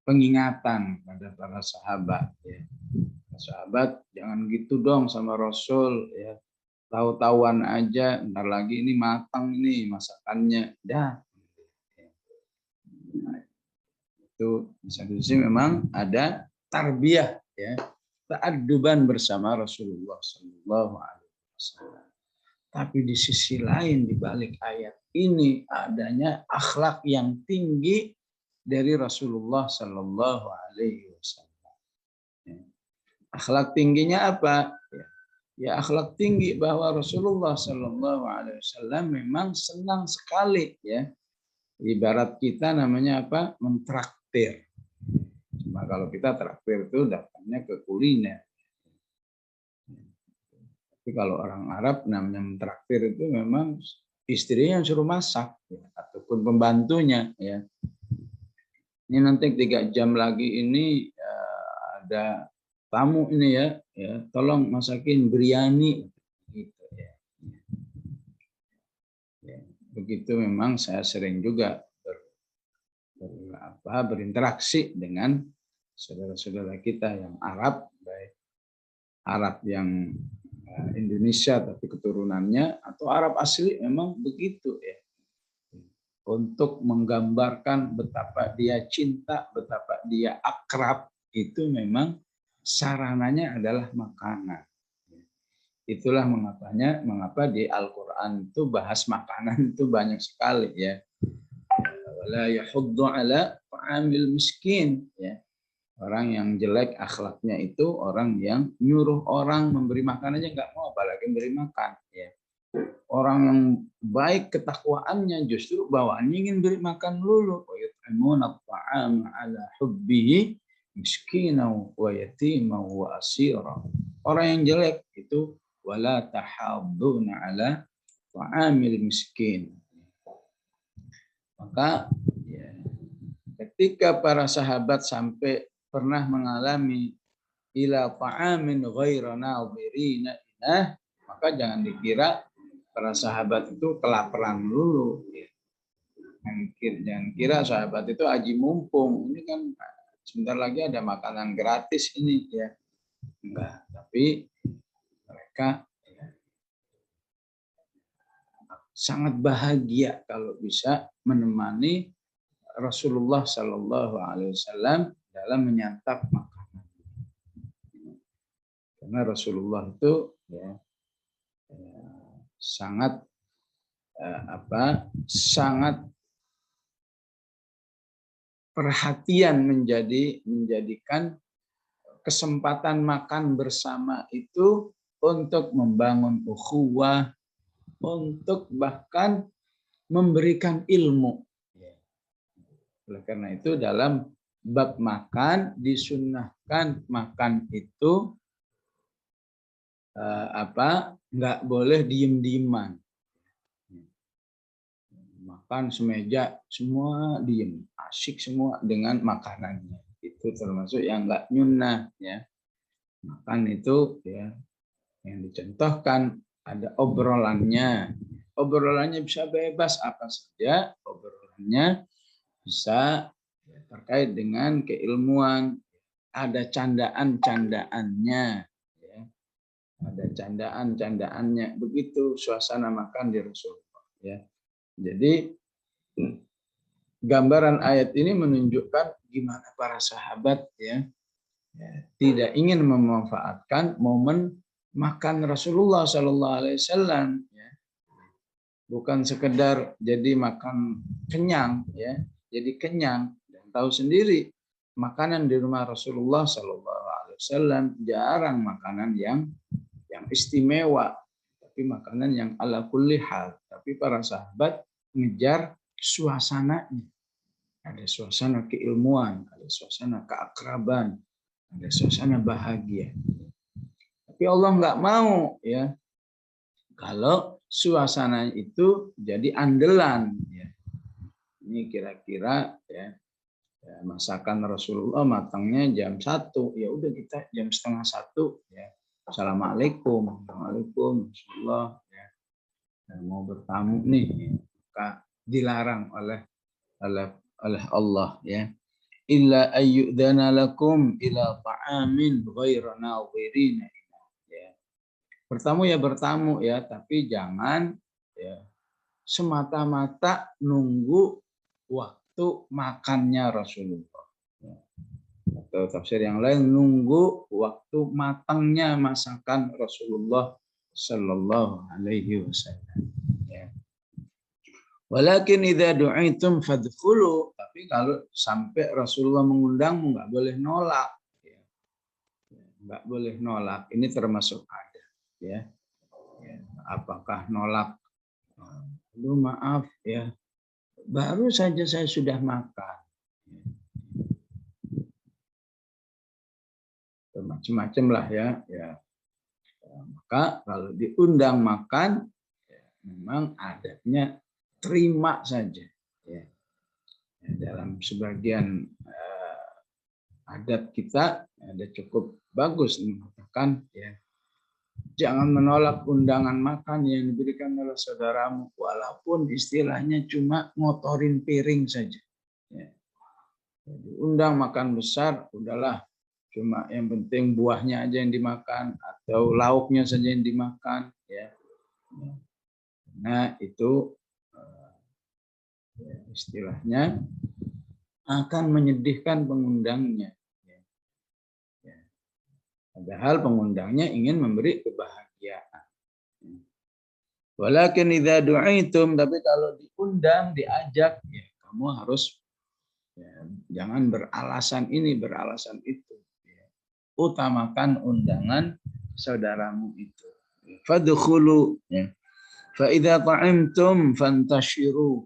pengingatan pada para sahabat. Ya. Sahabat jangan gitu dong sama Rasul. Ya. Tahu-tahuan aja, ntar lagi ini matang nih masakannya. Dah. Nah, itu di satu sisi memang ada tarbiyah ya, ta'adduban bersama Rasulullah Sallallahu Alaihi Wasallam. Tapi di sisi lain di balik ayat ini adanya akhlak yang tinggi dari Rasulullah Sallallahu Alaihi Wasallam. Akhlak tingginya apa? Ya akhlak tinggi bahwa Rasulullah Sallallahu Alaihi Wasallam memang senang sekali ya. Ibarat kita namanya apa? Mentraktir. Cuma kalau kita traktir itu datangnya ke kuliner. Tapi kalau orang Arab namanya mentraktir itu memang istrinya yang suruh masak ya, ataupun pembantunya ya. Ini nanti 3 jam lagi ini ada tamu ini ya, tolong masakin biryani gitu ya. Begitu memang saya sering juga berinteraksi dengan saudara-saudara kita yang Arab, baik Arab yang Indonesia tapi keturunannya atau Arab asli memang begitu ya. Untuk menggambarkan betapa dia cinta, betapa dia akrab, itu memang sarananya adalah makanan. Itulah mengapa di Al-Qur'an itu bahas makanan itu banyak sekali ya. Wala yahuddu ala ta'amil miskin ya. Orang yang jelek akhlaknya itu orang yang nyuruh orang memberi makan aja nggak mau, apalagi memberi makan ya. Orang yang baik ketakwaannya justru bawaannya ingin beri makan dulu. Wa yut'imuna at'ama ala hubbihi miskinan wa yatiman wa asira. Orang yang jelek itu wala tahadduna ala ta'amil miskin. Maka ya, ketika para sahabat sampai pernah mengalami ila ta'amin ghairu nadhirina inah, maka jangan dikira para sahabat itu kelaparan dulu. Jangan kira sahabat itu aji mumpung. Ini kan sebentar lagi ada makanan gratis ini ya. Enggak, tapi mereka ya, sangat bahagia kalau bisa menemani Rasulullah Shallallahu Alaihi Wasallam dalam menyantap makanan. Karena Rasulullah itu ya, sangat sangat perhatian menjadikan kesempatan makan bersama itu untuk membangun ukhuwah, untuk bahkan memberikan ilmu. Oleh karena itu dalam bab makan disunnahkan makan itu nggak boleh diem-dieman. Makan semeja semua diem, asyik semua dengan makanannya. Itu termasuk yang nggak nyunnah ya. Makan itu ya yang dicontohkan ada obrolannya. Obrolannya bisa bebas apa saja, obrolannya bisa terkait dengan keilmuan, ada candaan-candaannya ya. Ada candaan-candaannya. Begitu suasana makan di Rasulullah ya. Jadi gambaran ayat ini menunjukkan gimana para sahabat ya tidak ingin memanfaatkan momen makan Rasulullah Sallallahu Alaihi Wasallam ya. Bukan sekedar jadi makan kenyang ya, jadi kenyang dan tahu sendiri makanan di rumah Rasulullah Sallallahu Alaihi Wasallam jarang makanan yang istimewa, tapi makanan yang ala kulli hal. Tapi para sahabat ngejar suasananya. Ada suasana keilmuan, ada suasana keakraban, ada suasana bahagia. Tapi Allah nggak mau ya kalau suasana itu jadi andalan. Ya. Ini kira-kira ya masakan Rasulullah matangnya jam 1, ya udah kita jam 12:30 ya. Assalamualaikum, Assalamualaikum, Rasulullah ya. Mau bertamu nih, maka dilarang oleh Allah ya. Illa ayyudana lakum ila ta'amin ghaira nadhirin ya. Bertamu ya bertamu ya, tapi jangan ya semata-mata nunggu waktu makannya Rasulullah. Ya. Atau tafsir yang lain nunggu waktu matangnya masakan Rasulullah Sallallahu Alaihi Wasallam. Ya. Walakin idza du'itum fadkhulu, tapi kalau sampai Rasulullah mengundangmu nggak boleh nolak. Ya. Nggak boleh nolak. Ini termasuk ada. Ya. Ya. Apakah nolak? Aduh maaf ya. Baru saja saya sudah makan. Macam-macam lah ya. Ya. Maka kalau diundang makan, ya, memang adatnya terima saja. Ya. Dalam sebagian adat kita ada cukup bagus mengatakan ya jangan menolak undangan makan yang diberikan oleh saudaramu walaupun istilahnya cuma ngotorin piring saja. Ya. Jadi undang makan besar udahlah cuma yang penting buahnya aja yang dimakan atau lauknya saja yang dimakan ya. Nah itu istilahnya akan menyedihkan pengundangnya. Padahal pengundangnya ingin memberi kebahagiaan. Walakin idza du'itum, tapi kalau diundang, diajak, ya kamu harus ya, jangan beralasan ini, beralasan itu. Ya. Utamakan undangan saudaramu itu. Fadkhulu ya. Fa idza ta'imtum fantashiru.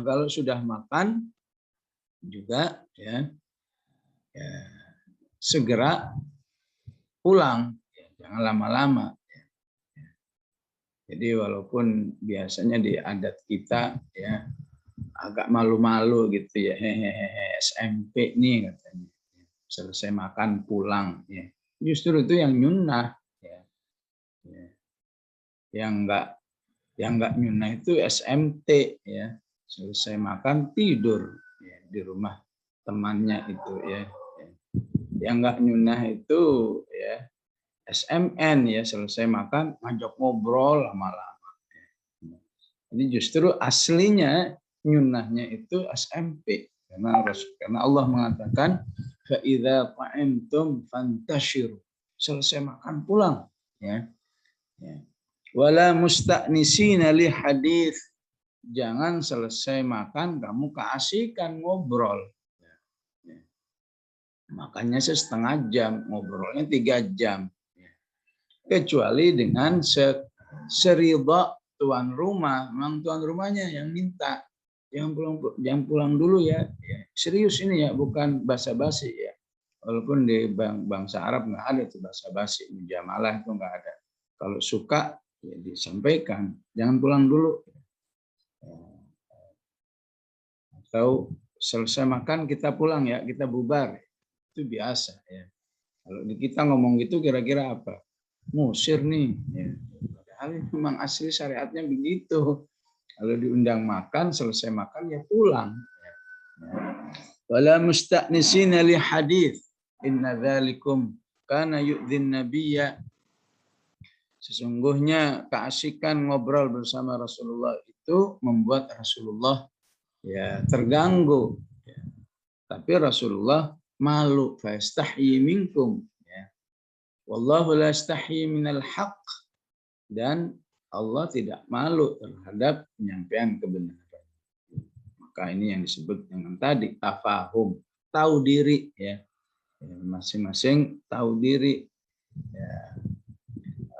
Kalau sudah makan juga ya segera pulang, ya, jangan lama-lama. Jadi walaupun biasanya di adat kita ya agak malu-malu gitu ya, hehehe SMP nih katanya, selesai makan pulang. Ya. Justru itu yang nyunnah. Ya. Ya. Yang enggak nyunnah itu SMT ya. selesai makan tidur ya, di rumah temannya itu ya. Yang nggak nyunah itu ya SMN ya, selesai makan ngajak ngobrol lama-lama. Ini justru aslinya nyunahnya itu SMP karena Allah mengatakan fa idza ta'imtum fantashiru, selesai makan pulang ya. Wala musta'nisina li hadits, jangan selesai makan kamu keasikan ngobrol. Makannya setengah jam, ngobrolnya 3 jam. Kecuali dengan seridha tuan rumah, memang tuan rumahnya yang minta, jangan pulang dulu ya. Serius ini ya, bukan basa-basi ya. Walaupun di bangsa Arab nggak ada itu basa-basi, mujamalah itu nggak ada. Kalau suka ya disampaikan, jangan pulang dulu. Atau selesai makan kita pulang ya, kita bubar. Itu biasa ya. Kalau kita ngomong gitu kira-kira apa? Musir nih. Ya. Padahal memang asli syariatnya begitu. Kalau diundang makan, selesai makan ya pulang. Wala musta'nisina li hadits. Inna dzalikum kana yu'dhin nabiyya. Sesungguhnya keasikan ngobrol bersama Rasulullah itu membuat Rasulullah ya terganggu. Ya. Tapi Rasulullah malu, fastahyi minkum. Ya. Wallahu la yastahyi minal haqq. Dan Allah tidak malu terhadap penyampaian kebenaran. Maka ini yang disebut dengan tadi tafahum, tahu diri ya. Masing-masing tahu diri ya,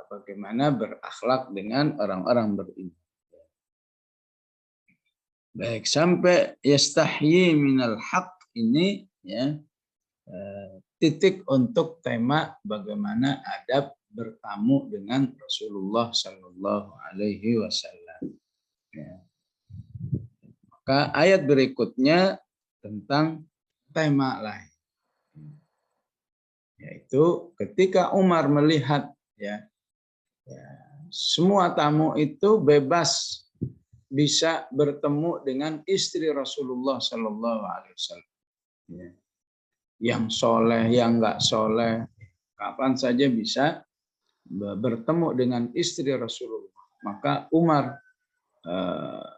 bagaimana berakhlak dengan orang-orang beriman. Baik, sampai yastahyi minal haq ini ya, titik untuk tema bagaimana adab bertamu dengan Rasulullah Sallallahu Alaihi Wasallam. Ya. Maka ayat berikutnya tentang tema lain, yaitu ketika Umar melihat ya, semua tamu itu bebas bisa bertemu dengan istri Rasulullah Sallallahu Alaihi Wasallam. Ya. Yang soleh, yang nggak soleh, kapan saja bisa bertemu dengan istri Rasulullah. Maka Umar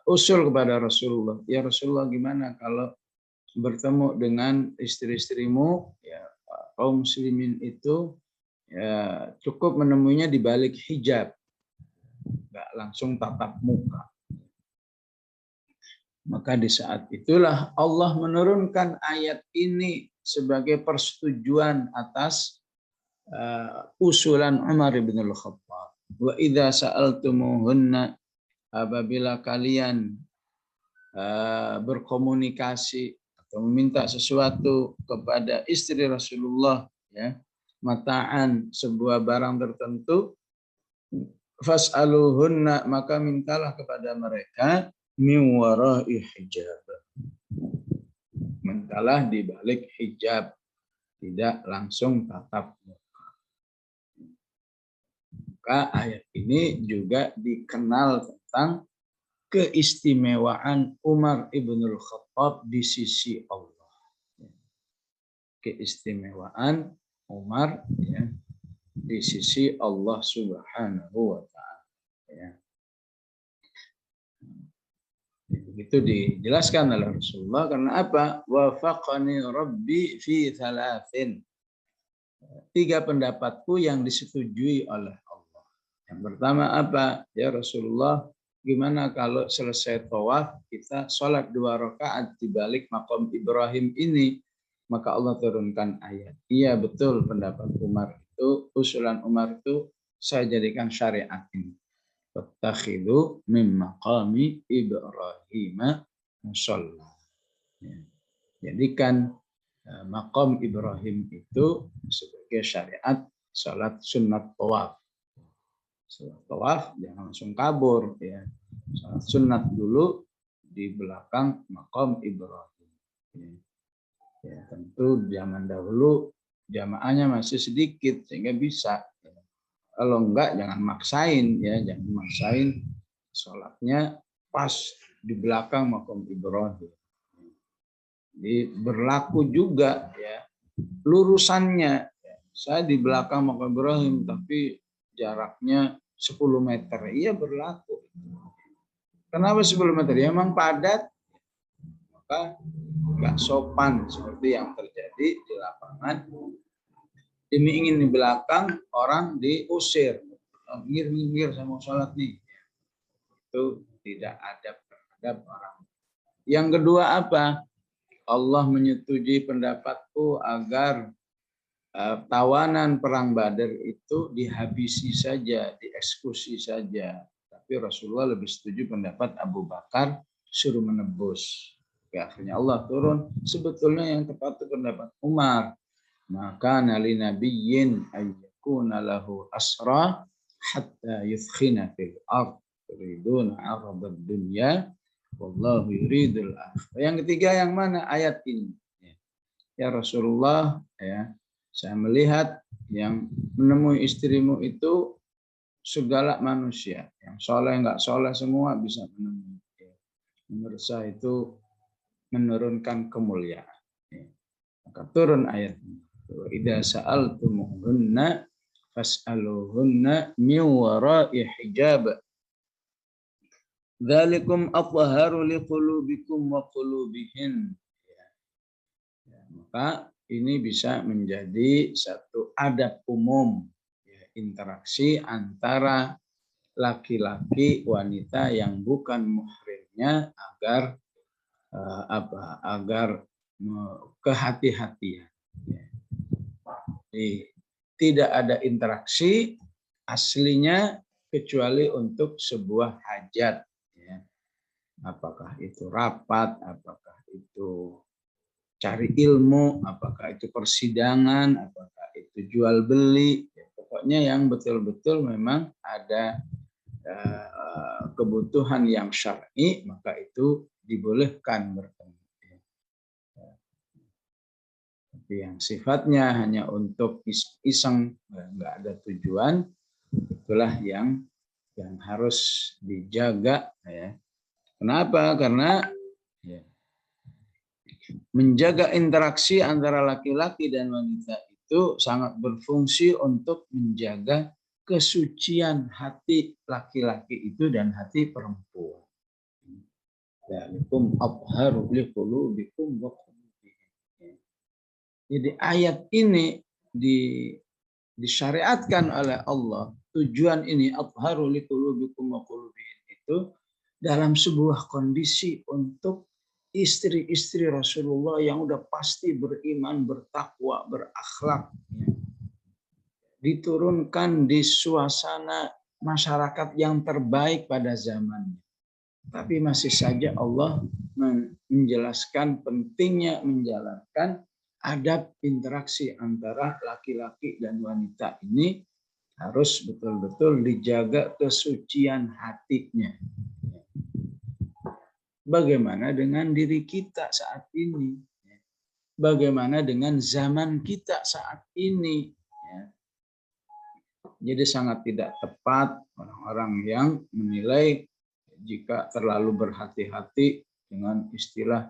usul kepada Rasulullah, ya Rasulullah gimana kalau bertemu dengan istri-istrimu, ya kaum muslimin itu ya, cukup menemuinya di balik hijab, nggak langsung tatap muka. Maka di saat itulah Allah menurunkan ayat ini sebagai persetujuan atas usulan Umar bin Al-Khattab. Wa idza sa'altumuhunna, apabila kalian berkomunikasi atau meminta sesuatu kepada istri Rasulullah ya, mata'an sebuah barang tertentu, fas'aluhunna, maka mintalah kepada mereka min wara'i hijab. Mintalah di balik hijab, tidak langsung tatap muka. Maka ayat ini juga dikenal tentang keistimewaan Umar ibnul Khattab di sisi Allah. Keistimewaan Umar ya, di sisi Allah Subhanahu wa Ta'ala. Ya. Itu dijelaskan oleh Rasulullah karena apa? Wafaqani Rabbi fi thalathin. 3 pendapatku yang disetujui oleh Allah. Yang pertama apa? Ya Rasulullah, gimana kalau selesai tawaf kita sholat 2 rakaat di balik maqam Ibrahim ini? Maka Allah turunkan ayat. Iya betul pendapat Umar itu, usulan Umar itu saya jadikan syariat ini. Fattakhidhu min maqami Ibrahim musalla. Jadikan maqam Ibrahim itu sebagai syariat salat sunat tawaf. Salat tawaf jangan langsung kabur ya. Salat sunat dulu di belakang maqam Ibrahim. Ya, tentu zaman dahulu jamaahnya masih sedikit sehingga bisa. Kalau enggak jangan maksain ya, jangan maksain sholatnya pas di belakang makam Ibrahim. Jadi berlaku juga ya lurusannya. Saya di belakang makam Ibrahim tapi jaraknya 10 meter. Iya berlaku. Kenapa 10 meter? Ya memang padat. Maka nggak sopan seperti yang terjadi di lapangan. Iming-iming di belakang orang diusir. Minggir, saya mau sholat nih. Itu tidak adab terhadap orang. Yang kedua apa? Allah menyetujui pendapatku agar tawanan perang Badar itu dihabisi saja, dieksekusi saja. Tapi Rasulullah lebih setuju pendapat Abu Bakar suruh menebus. Akhirnya Allah turun. Sebetulnya yang tepat itu pendapat Umar. Maka nali nabiyyin ayyakuna lahu asra hatta yuthkhina fil ard yuriduna 'aradad dunya wallahu yuridul akhirah. Yang ketiga yang mana? Ayat ini. Ya Rasulullah, ya, saya melihat yang menemui istrimu itu segala manusia. Yang soleh, nggak soleh semua bisa menemui. Menurut saya itu menurunkan kemuliaan. Maka turun ayat ini. Idza sa'altumuhunna fas'aluhunna min wara'i hijab. Dzalikum athharu liqulubikum wa qulubihin. Maka ini bisa menjadi satu adab umum ya, interaksi antara laki-laki wanita yang bukan muhrimnya agar agar kehati-hatian. Jadi, tidak ada interaksi aslinya kecuali untuk sebuah hajat. Ya. Apakah itu rapat, apakah itu cari ilmu, apakah itu persidangan, apakah itu jual beli, ya, pokoknya yang betul-betul memang ada kebutuhan yang syar'i, maka itu dibolehkan bertemu. Tapi yang sifatnya hanya untuk iseng, nggak ada tujuan, itulah yang harus dijaga. Ya. Kenapa? Karena ya, menjaga interaksi antara laki-laki dan wanita itu sangat berfungsi untuk menjaga kesucian hati laki-laki itu dan hati perempuan. Jadi ayat ini disyariatkan oleh Allah. Tujuan ini atharu liqulubikum wa qulubihin itu dalam sebuah kondisi untuk istri-istri Rasulullah yang udah pasti beriman, bertakwa, berakhlak. Diturunkan di suasana masyarakat yang terbaik pada zamannya. Tapi masih saja Allah menjelaskan pentingnya menjalankan adab interaksi antara laki-laki dan wanita ini harus betul-betul dijaga kesucian hatinya. Bagaimana dengan diri kita saat ini? Bagaimana dengan zaman kita saat ini? Jadi sangat tidak tepat orang-orang yang menilai jika terlalu berhati-hati dengan istilah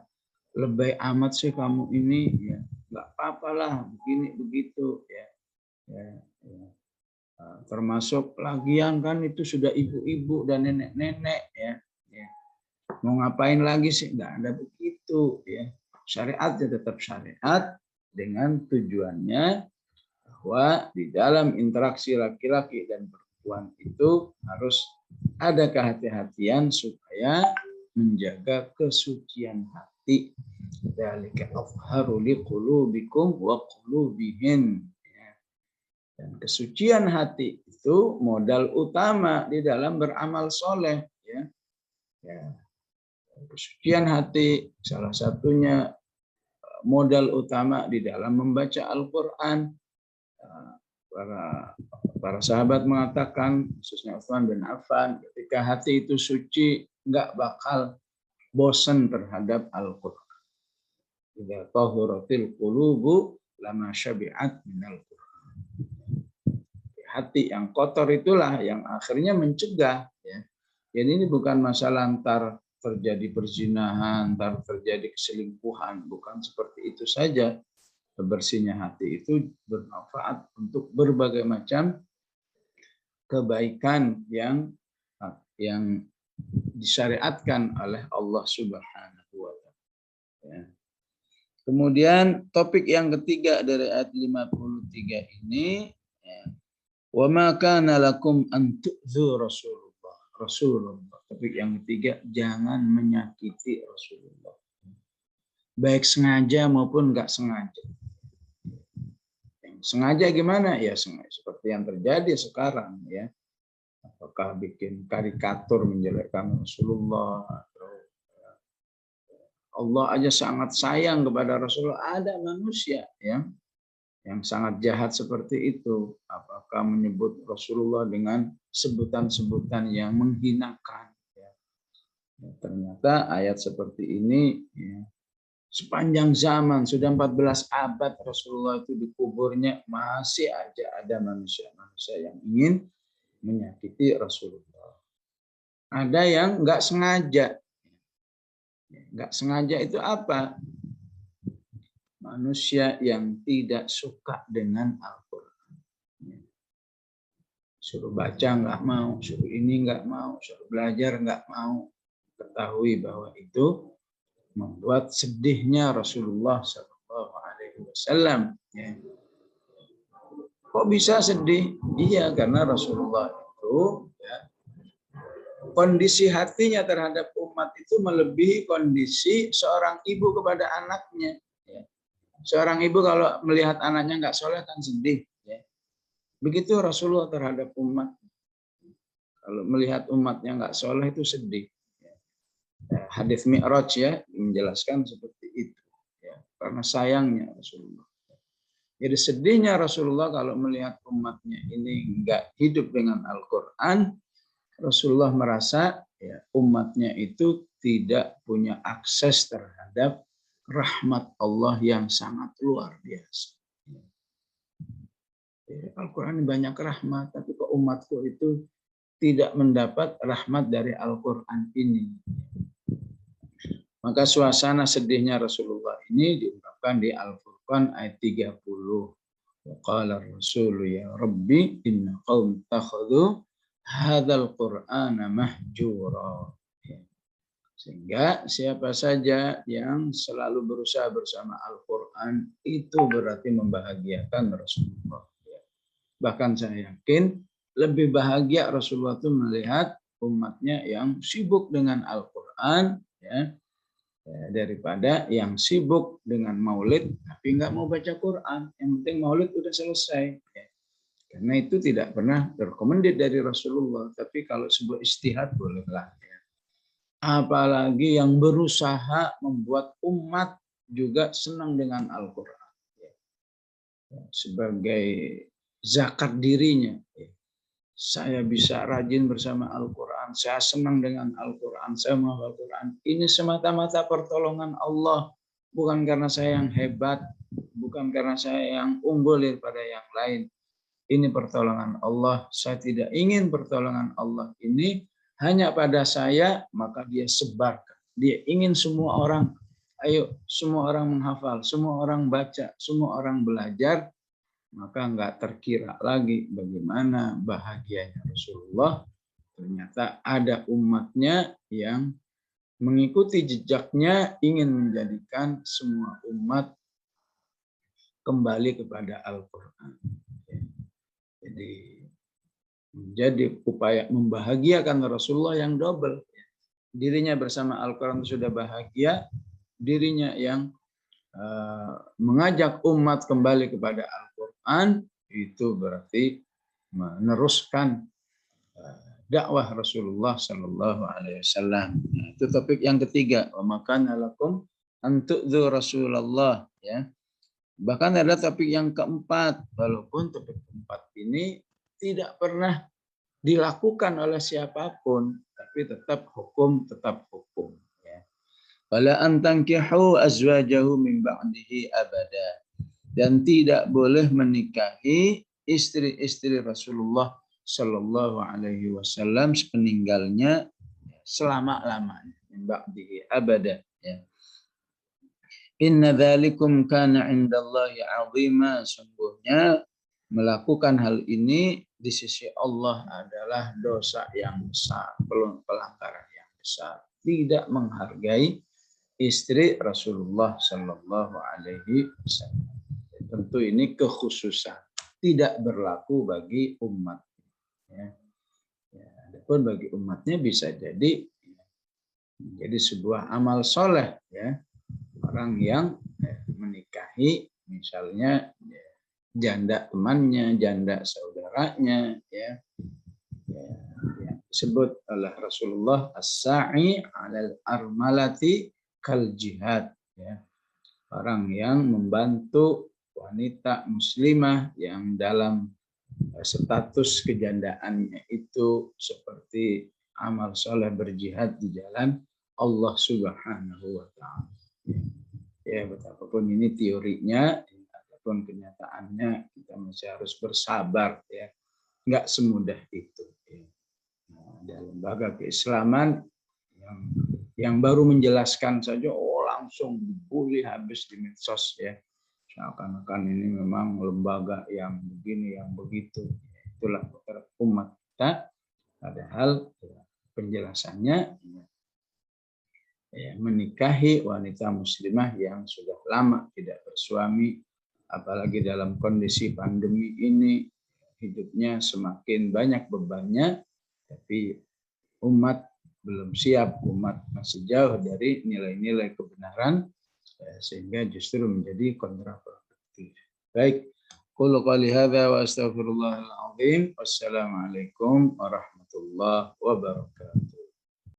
lebay amat sih kamu ini, ya nggak apa-apalah begini begitu, ya. Termasuk lagian kan itu sudah ibu-ibu dan nenek-nenek, ya. Mau ngapain lagi sih, nggak ada begitu, ya. Syariatnya tetap syariat dengan tujuannya bahwa di dalam interaksi laki-laki dan perempuan itu harus ada kehati-hatian supaya menjaga kesucian hati. Dzalika athharu liqulubikum wa qulubihin. Dan kesucian hati itu modal utama di dalam beramal soleh. Kesucian hati salah satunya modal utama di dalam membaca Al-Quran. Para sahabat mengatakan, khususnya Utsman bin Affan, ketika hati itu suci, nggak bakal bosan terhadap Al-Quran. Idza tahuratil qulubu lama syabi'at minal Quran. Hati yang kotor itulah yang akhirnya mencegah. Ya. Jadi ini bukan masalah antar terjadi perzinahan, ntar terjadi keselingkuhan. Bukan seperti itu saja. Bersihnya hati itu bermanfaat untuk berbagai macam kebaikan yang disyariatkan oleh Allah Subhanahu wa taala. Ya. Kemudian topik yang ketiga dari ayat 53 ini, ya. Wa ma kana lakum an tu'dzu Rasulullah. Topik yang ketiga, jangan menyakiti Rasulullah. Baik sengaja maupun enggak sengaja. Sengaja gimana? Ya sengaja seperti yang terjadi sekarang ya. Apakah bikin karikatur menjelekkan Rasulullah, atau Allah aja sangat sayang kepada Rasulullah. Ada manusia ya yang sangat jahat seperti itu. Apakah menyebut Rasulullah dengan sebutan-sebutan yang menghinakan ya. Ternyata ayat seperti ini ya, sepanjang zaman, sudah 14 abad Rasulullah itu dikuburnya, masih aja ada manusia-manusia yang ingin menyakiti Rasulullah. Ada yang nggak sengaja. Nggak sengaja itu apa? Manusia yang tidak suka dengan Al-Quran. Suruh baca nggak mau, suruh ini nggak mau, suruh belajar nggak mau. Ketahui bahwa itu membuat sedihnya Rasulullah SAW. Ya. Kok bisa sedih? Iya, karena Rasulullah itu ya, kondisi hatinya terhadap umat itu melebihi kondisi seorang ibu kepada anaknya. Ya. Seorang ibu kalau melihat anaknya nggak soleh kan sedih. Ya. Begitu Rasulullah terhadap umat. Kalau melihat umatnya nggak soleh itu sedih. Hadis Mi'raj ya menjelaskan seperti itu ya, karena sayangnya Rasulullah. Jadi sedihnya Rasulullah kalau melihat umatnya ini enggak hidup dengan Al-Quran. Rasulullah merasa ya, umatnya itu tidak punya akses terhadap rahmat Allah yang sangat luar biasa. Ya, Al-Quran banyak rahmat, tapi kok umatku itu tidak mendapat rahmat dari Al-Quran ini. Maka suasana sedihnya Rasulullah ini diungkapkan di Al-Furqan ayat 30. Qala Rasul ya Rabbi inna qaum takhadhu hadzal Qur'ana mahjura. Sehingga siapa saja yang selalu berusaha bersama Al-Quran itu berarti membahagiakan Rasulullah. Bahkan saya yakin lebih bahagia Rasulullah itu melihat umatnya yang sibuk dengan Al-Quran ya, daripada yang sibuk dengan maulid tapi nggak mau baca Quran. Yang penting maulid udah selesai. Karena itu tidak pernah terrekomendasi dari Rasulullah. Tapi kalau sebuah ijtihad bolehlah. Apalagi yang berusaha membuat umat juga senang dengan Al-Quran. Sebagai zakat dirinya. Saya bisa rajin bersama Al-Quran, saya senang dengan Al-Quran, saya mau Al-Quran. Ini semata-mata pertolongan Allah, bukan karena saya yang hebat, bukan karena saya yang unggul daripada yang lain. Ini pertolongan Allah, saya tidak ingin pertolongan Allah ini hanya pada saya, maka dia sebarkan. Dia ingin semua orang, ayo semua orang menghafal, semua orang baca, semua orang belajar. Maka nggak terkira lagi bagaimana bahagianya Rasulullah. Ternyata ada umatnya yang mengikuti jejaknya, ingin menjadikan semua umat kembali kepada Al-Quran. Jadi menjadi upaya membahagiakan Rasulullah yang double. Dirinya bersama Al-Quran sudah bahagia, dirinya yang mengajak umat kembali kepada Al-Quran, itu berarti meneruskan dakwah Rasulullah Sallallahu Alaihi Wasallam. Itu topik yang ketiga. Wa makana lakum an tu'dzu Rasulullah. Ya. Bahkan ada topik yang keempat. Walaupun topik keempat ini tidak pernah dilakukan oleh siapapun, tapi tetap hukum. Wala antankihu azwajahu min ba'dihi abada. Dan tidak boleh menikahi istri-istri Rasulullah Sallallahu Alaihi Wasallam sepeninggalnya selama-lamanya. min ba'dihi abada. Ya. Inna dzalikum kana 'indallahi 'azima. Sungguhnya melakukan hal ini di sisi Allah adalah dosa yang besar, pelanggaran yang besar. Tidak menghargai istri Rasulullah Shallallahu Alaihi Wasallam. Tentu ini kekhususan, tidak berlaku bagi umat. Ya. Adapun bagi umatnya bisa jadi sebuah amal soleh, ya. Orang yang menikahi misalnya janda temannya, janda saudaranya, ya, disebut oleh Rasulullah as-sa'i 'alal armalati kal jihad, ya. Orang yang membantu wanita muslimah yang dalam status kejandaannya itu seperti amal soleh berjihad di jalan Allah Subhanahu wa Ta'ala. Ya, betapapun ini teorinya, ataupun kenyataannya kita masih harus bersabar, ya. Nggak semudah itu. Ya. Nah, ada lembaga keislaman yang baru menjelaskan saja, langsung dibully habis di medsos, ya. Seakan-akan ini memang lembaga yang begini, yang begitu. Itulah umat kita. Padahal penjelasannya menikahi wanita muslimah yang sudah lama tidak bersuami, apalagi dalam kondisi pandemi ini, hidupnya semakin banyak bebannya, tapi umat belum siap, umat masih jauh dari nilai-nilai kebenaran, sehingga justru menjadi kontraproduktif. Baik, qulu qouli hadza wa astaghfirullahal azim. Wassalamualaikum warahmatullahi wabarakatuh.